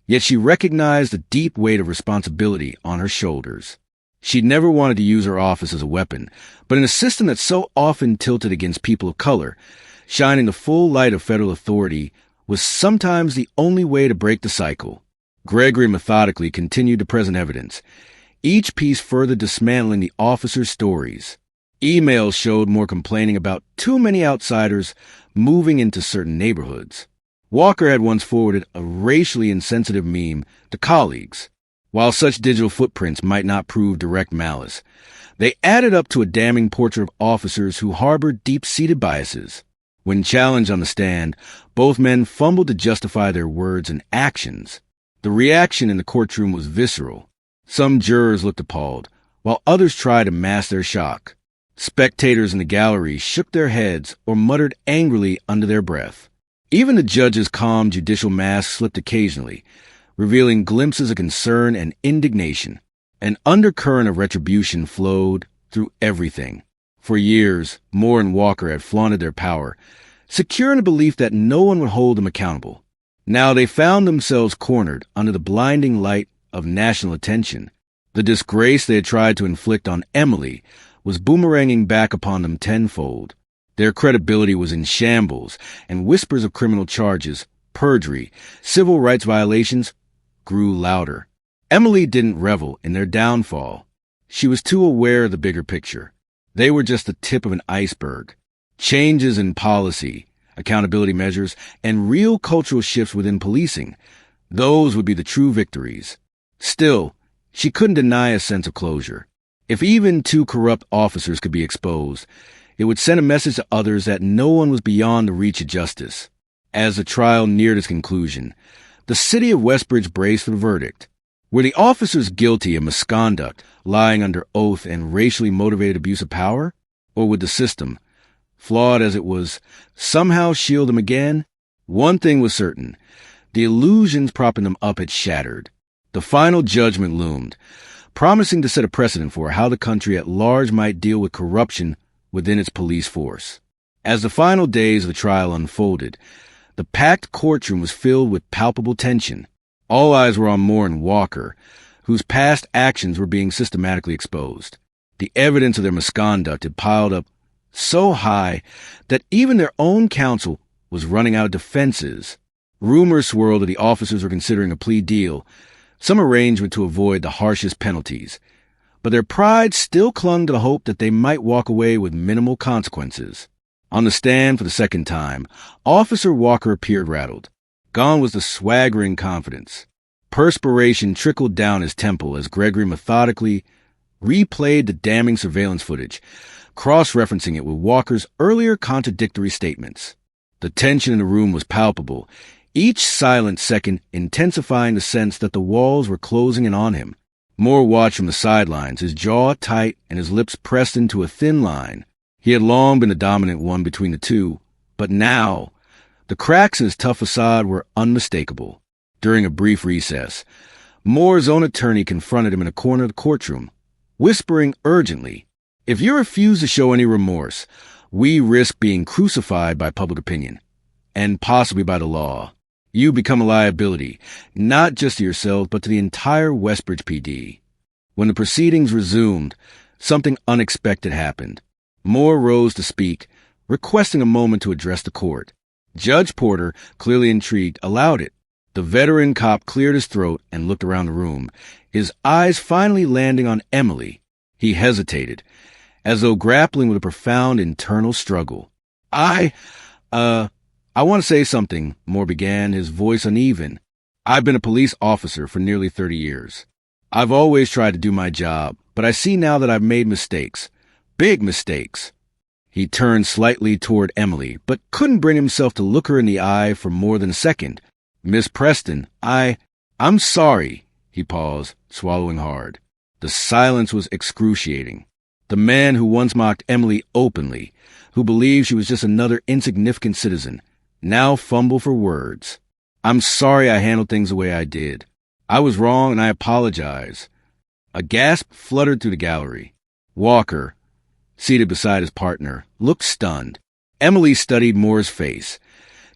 yet she recognized the deep weight of responsibility on her shoulders. She'd never wanted to use her office as a weapon, but in a system that so often tilted against people of color, shining the full light of federal authority was sometimes the only way to break the cycle. Gregory methodically continued to present evidence, each piece further dismantling the officers' stories. Emails showed more complaining about too many outsiders moving into certain neighborhoods. Walker had once forwarded a racially insensitive meme to colleagues. While such digital footprints might not prove direct malice, they added up to a damning portrait of officers who harbored deep-seated biases. When challenged on the stand, both men fumbled to justify their words and actions. The reaction in the courtroom was visceral. Some jurors looked appalled, while others tried to mask their shock. Spectators in the gallery shook their heads or muttered angrily under their breath. Even the judge's calm judicial mask slipped occasionally, revealing glimpses of concern and indignation. An undercurrent of retribution flowed through everything. For years, Moore and Walker had flaunted their power, secure in the belief that no one would hold them accountable. Now they found themselves cornered under the blinding light of national attention. The disgrace they had tried to inflict on Emily was boomeranging back upon them tenfold. Their credibility was in shambles, and whispers of criminal charges, perjury, civil rights violations grew louder. Emily didn't revel in their downfall. She was too aware of the bigger picture. They were just the tip of an iceberg. Changes in policy, accountability measures, and real cultural shifts within policing, those would be the true victories. Still, she couldn't deny a sense of closure. If even two corrupt officers could be exposed, it would send a message to others that no one was beyond the reach of justice. As the trial neared its conclusion, the city of Westbridge braced for the verdict. Were the officers guilty of misconduct, lying under oath, and racially motivated abuse of power? Or would the system, flawed as it was, somehow shield them again? One thing was certain. The illusions propping them up had shattered. The final judgment loomed, promising to set a precedent for how the country at large might deal with corruption within its police force. As the final days of the trial unfolded, the packed courtroom was filled with palpable tension. All eyes were on Moore and Walker, whose past actions were being systematically exposed. The evidence of their misconduct had piled up so high that even their own counsel was running out of defenses. Rumors swirled that the officers were considering a plea deal, some arrangement to avoid the harshest penalties. But their pride still clung to the hope that they might walk away with minimal consequences. On the stand for the second time, Officer Walker appeared rattled. Gone was the swaggering confidence. Perspiration trickled down his temple as Gregory methodically replayed the damning surveillance footage, cross-referencing it with Walker's earlier contradictory statements. The tension in the room was palpable, each silent second intensifying the sense that the walls were closing in on him. Moore watched from the sidelines, his jaw tight and his lips pressed into a thin line. He had long been the dominant one between the two, but now the cracks in his tough facade were unmistakable. During a brief recess, Moore's own attorney confronted him in a corner of the courtroom, whispering urgently, "If you refuse to show any remorse, we risk being crucified by public opinion, and possibly by the law. You become a liability, not just to yourself, but to the entire Westbridge PD." When the proceedings resumed, something unexpected happened. Moore rose to speak, requesting a moment to address the court. Judge Porter, clearly intrigued, allowed it. The veteran cop cleared his throat and looked around the room, his eyes finally landing on Emily. He hesitated, as though grappling with a profound internal struggle. I want to say something," Moore began, his voice uneven. "I've been a police officer for nearly 30 years. I've always tried to do my job, but I see now that I've made mistakes. Big mistakes." He turned slightly toward Emily, but couldn't bring himself to look her in the eye for more than a second. "Miss Preston, I'm sorry." He paused, swallowing hard. The silence was excruciating. The man who once mocked Emily openly, who believed she was just another insignificant citizen, now fumbled for words. "I'm sorry I handled things the way I did. I was wrong and I apologize." A gasp fluttered through the gallery. Walker, seated beside his partner, looked stunned. Emily studied Moore's face,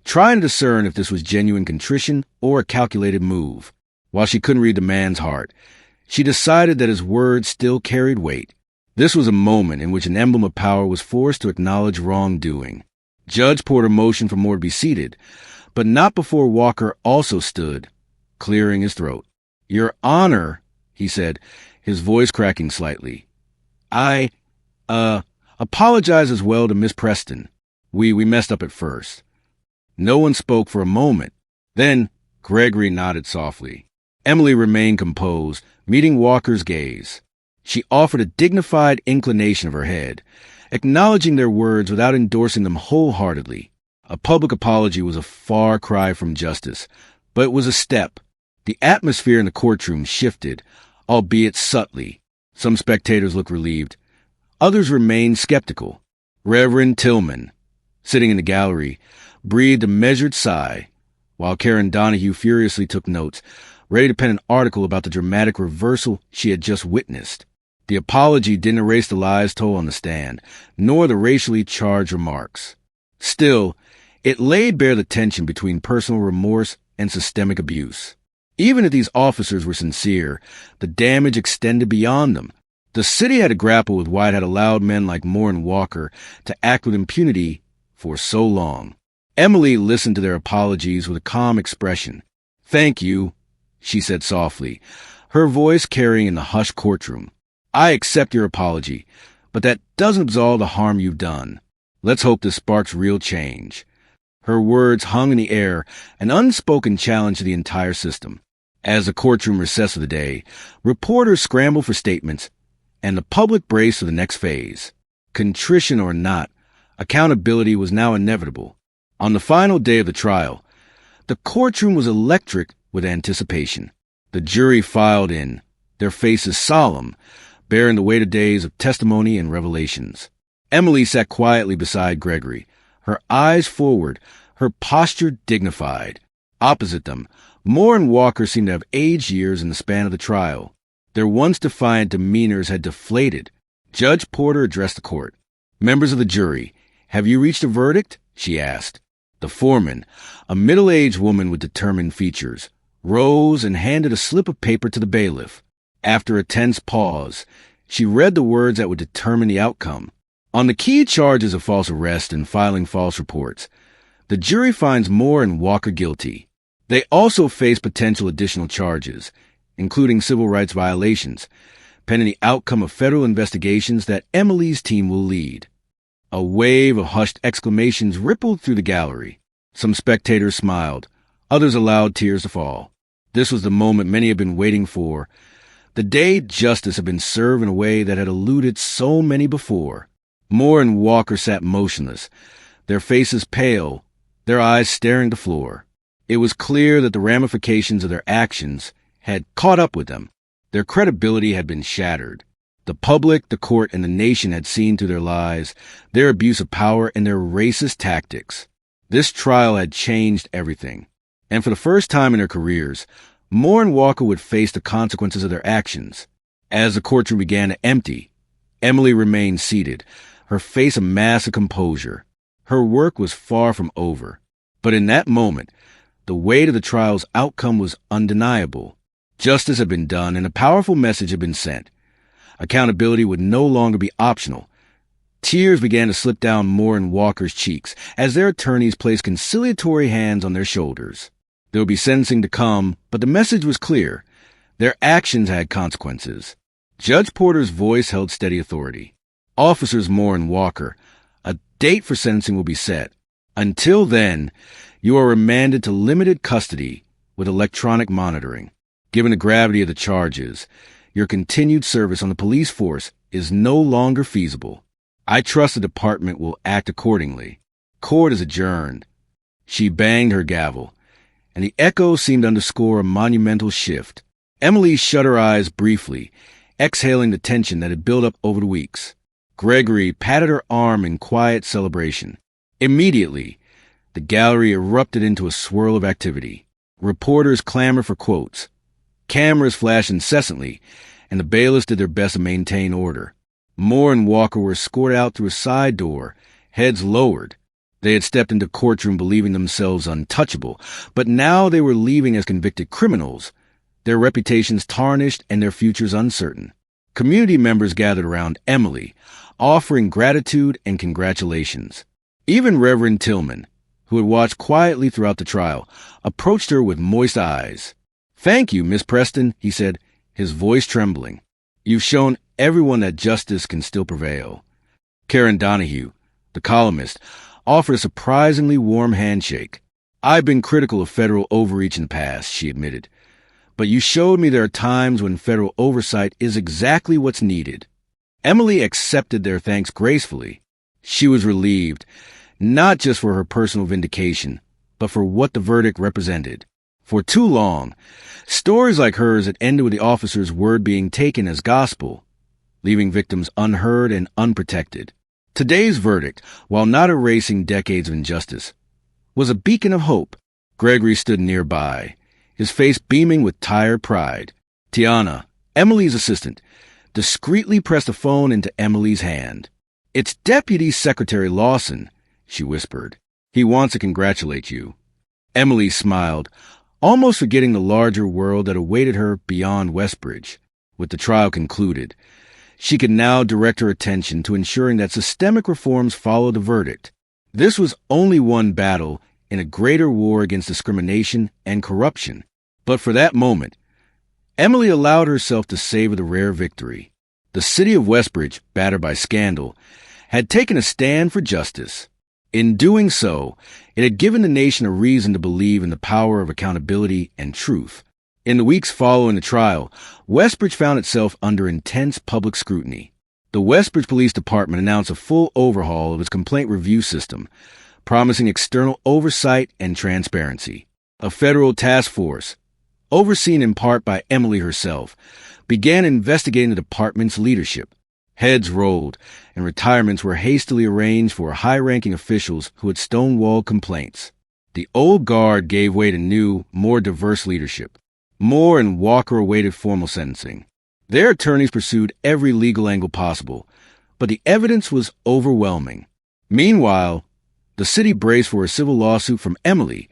trying to discern if this was genuine contrition or a calculated move. While she couldn't read the man's heart, she decided that his words still carried weight. This was a moment in which an emblem of power was forced to acknowledge wrongdoing. Judge Porter motioned for Moore to be seated, but not before Walker also stood, clearing his throat. "Your Honor," he said, his voice cracking slightly. "I, apologize as well to Miss Preston. We messed up at first." No one spoke for a moment. Then Gregory nodded softly. Emily remained composed, meeting Walker's gaze. She offered a dignified inclination of her head, acknowledging their words without endorsing them wholeheartedly. A public apology was a far cry from justice, but it was a step. The atmosphere in the courtroom shifted, albeit subtly. Some spectators looked relieved. Others remained skeptical. Reverend Tillman, sitting in the gallery, breathed a measured sigh, while Karen Donahue furiously took notes, ready to pen an article about the dramatic reversal she had just witnessed. The apology didn't erase the lies told on the stand, nor the racially charged remarks. Still, it laid bare the tension between personal remorse and systemic abuse. Even if these officers were sincere, the damage extended beyond them. The city had to grapple with why it had allowed men like Moore and Walker to act with impunity for so long. Emily listened to their apologies with a calm expression. "Thank you," she said softly, her voice carrying in the hushed courtroom. "I accept your apology, but that doesn't absolve the harm you've done. Let's hope this sparks real change." Her words hung in the air, an unspoken challenge to the entire system. As the courtroom recessed for the day, reporters scrambled for statements, and the public braced for the next phase. Contrition or not, accountability was now inevitable. On the final day of the trial, the courtroom was electric with anticipation. The jury filed in, their faces solemn, bearing the weight of days of testimony and revelations. Emily sat quietly beside Gregory, her eyes forward, her posture dignified. Opposite them, Moore and Walker seemed to have aged years in the span of the trial. Their once defiant demeanors had deflated. Judge Porter addressed the court. "Members of the jury, have you reached a verdict?" she asked. The foreman, a middle-aged woman with determined features, rose and handed a slip of paper to the bailiff. After a tense pause, she read the words that would determine the outcome. On the key charges of false arrest and filing false reports, the jury finds Moore and Walker guilty. They also face potential additional charges, including civil rights violations, pending the outcome of federal investigations that Emily's team will lead. A wave of hushed exclamations rippled through the gallery. Some spectators smiled. Others allowed tears to fall. This was the moment many had been waiting for. The day justice had been served in a way that had eluded so many before. Moore and Walker sat motionless, their faces pale, their eyes staring at the floor. It was clear that the ramifications of their actions had caught up with them. Their credibility had been shattered. The public, the court, and the nation had seen through their lies, their abuse of power, and their racist tactics. This trial had changed everything. And for the first time in their careers, Moore and Walker would face the consequences of their actions. As the courtroom began to empty, Emily remained seated, her face a mask of composure. Her work was far from over. But in that moment, the weight of the trial's outcome was undeniable. Justice had been done, and a powerful message had been sent. Accountability would no longer be optional. Tears began to slip down Moore and Walker's cheeks as their attorneys placed conciliatory hands on their shoulders. There would be sentencing to come, but the message was clear. Their actions had consequences. Judge Porter's voice held steady authority. "Officers Moore and Walker, a date for sentencing will be set. Until then, you are remanded to limited custody with electronic monitoring. Given the gravity of the charges, your continued service on the police force is no longer feasible. I trust the department will act accordingly. Court is adjourned." She banged her gavel, and the echo seemed to underscore a monumental shift. Emily shut her eyes briefly, exhaling the tension that had built up over the weeks. Gregory patted her arm in quiet celebration. Immediately, the gallery erupted into a swirl of activity. Reporters clamored for quotes. Cameras flashed incessantly, and the bailiffs did their best to maintain order. Moore and Walker were escorted out through a side door, heads lowered. They had stepped into the courtroom believing themselves untouchable, but now they were leaving as convicted criminals, their reputations tarnished and their futures uncertain. Community members gathered around Emily, offering gratitude and congratulations. Even Reverend Tillman, who had watched quietly throughout the trial, approached her with moist eyes. "Thank you, Miss Preston," he said, his voice trembling. "You've shown everyone that justice can still prevail." Karen Donahue, the columnist, offered a surprisingly warm handshake. "I've been critical of federal overreach in the past," she admitted. "But you showed me there are times when federal oversight is exactly what's needed." Emily accepted their thanks gracefully. She was relieved, not just for her personal vindication, but for what the verdict represented. For too long, stories like hers had ended with the officer's word being taken as gospel, leaving victims unheard and unprotected. Today's verdict, while not erasing decades of injustice, was a beacon of hope. Gregory stood nearby, his face beaming with tired pride. Tiana, Emily's assistant, discreetly pressed a phone into Emily's hand. "It's Deputy Secretary Lawson," she whispered. "He wants to congratulate you." Emily smiled, almost forgetting the larger world that awaited her beyond Westbridge. With the trial concluded, she could now direct her attention to ensuring that systemic reforms followed the verdict. This was only one battle in a greater war against discrimination and corruption. But for that moment, Emily allowed herself to savor the rare victory. The city of Westbridge, battered by scandal, had taken a stand for justice. In doing so, it had given the nation a reason to believe in the power of accountability and truth. In the weeks following the trial, Westbridge found itself under intense public scrutiny. The Westbridge Police Department announced a full overhaul of its complaint review system, promising external oversight and transparency. A federal task force, overseen in part by Emily herself, began investigating the department's leadership. Heads rolled, and retirements were hastily arranged for high-ranking officials who had stonewalled complaints. The old guard gave way to new, more diverse leadership. Moore and Walker awaited formal sentencing. Their attorneys pursued every legal angle possible, but the evidence was overwhelming. Meanwhile, the city braced for a civil lawsuit from Emily,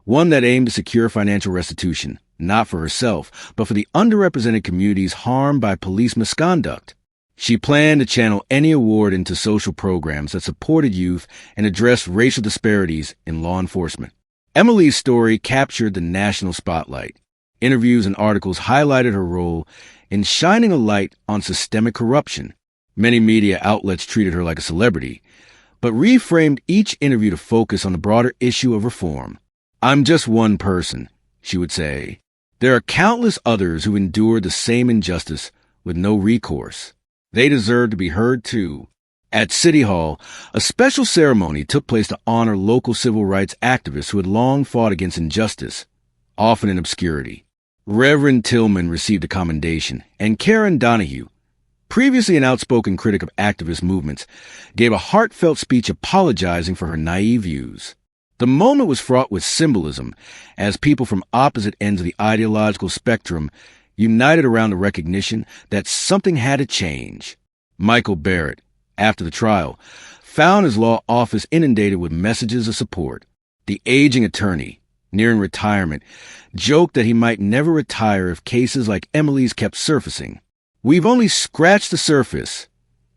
one that aimed to secure financial restitution, not for herself, but for the underrepresented communities harmed by police misconduct. She planned to channel any award into social programs that supported youth and addressed racial disparities in law enforcement. Emily's story captured the national spotlight. Interviews and articles highlighted her role in shining a light on systemic corruption. Many media outlets treated her like a celebrity, but reframed each interview to focus on the broader issue of reform. "I'm just one person," she would say. "There are countless others who endured the same injustice with no recourse. They deserve to be heard too." At City Hall, a special ceremony took place to honor local civil rights activists who had long fought against injustice, often in obscurity. Reverend Tillman received a commendation, and Karen Donahue, previously an outspoken critic of activist movements, gave a heartfelt speech apologizing for her naive views. The moment was fraught with symbolism, as people from opposite ends of the ideological spectrum united around the recognition that something had to change. Michael Barrett, after the trial, found his law office inundated with messages of support. The aging attorney, nearing retirement, joked that he might never retire if cases like Emily's kept surfacing. "We've only scratched the surface,"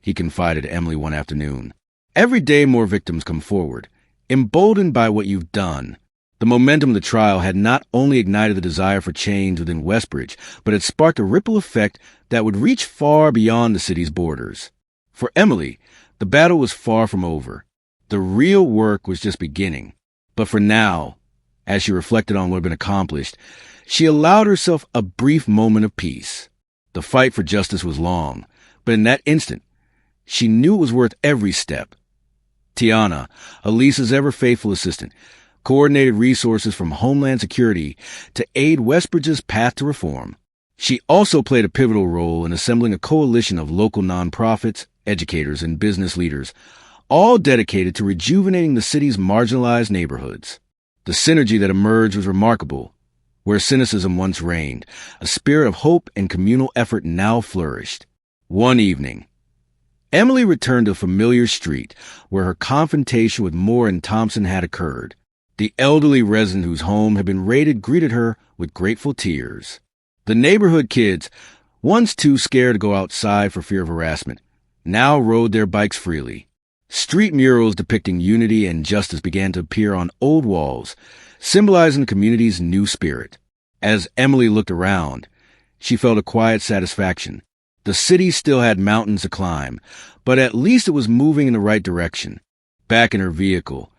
he confided to Emily one afternoon. "Every day more victims come forward, emboldened by what you've done." The momentum of the trial had not only ignited the desire for change within Westbridge, but had sparked a ripple effect that would reach far beyond the city's borders. For Emily, the battle was far from over. The real work was just beginning. But for now, as she reflected on what had been accomplished, she allowed herself a brief moment of peace. The fight for justice was long, but in that instant, she knew it was worth every step. Tiana, Elisa's ever-faithful assistant, coordinated resources from Homeland Security to aid Westbridge's path to reform. She also played a pivotal role in assembling a coalition of local nonprofits, educators, and business leaders, all dedicated to rejuvenating the city's marginalized neighborhoods. The synergy that emerged was remarkable. Where cynicism once reigned, a spirit of hope and communal effort now flourished. One evening, Emily returned to a familiar street where her confrontation with Moore and Thompson had occurred. The elderly resident whose home had been raided greeted her with grateful tears. The neighborhood kids, once too scared to go outside for fear of harassment, now rode their bikes freely. Street murals depicting unity and justice began to appear on old walls, symbolizing the community's new spirit. As Emily looked around, she felt a quiet satisfaction. The city still had mountains to climb, but at least it was moving in the right direction. Back in her vehicle,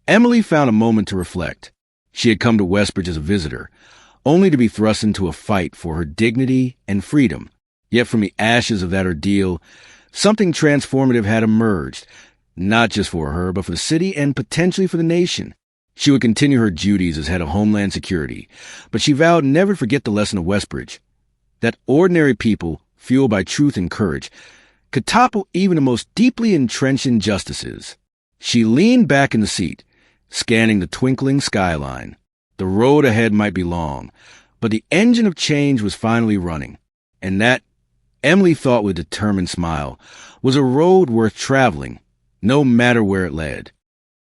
Emily found a moment to reflect. She had come to Westbridge as a visitor, only to be thrust into a fight for her dignity and freedom. Yet from the ashes of that ordeal, something transformative had emerged, not just for her, but for the city and potentially for the nation. She would continue her duties as head of Homeland Security, but she vowed never to forget the lesson of Westbridge, that ordinary people, fueled by truth and courage, could topple even the most deeply entrenched injustices. She leaned back in the seat, scanning the twinkling skyline. The road ahead might be long, but the engine of change was finally running, and that, Emily thought with a determined smile, was a road worth traveling, no matter where it led.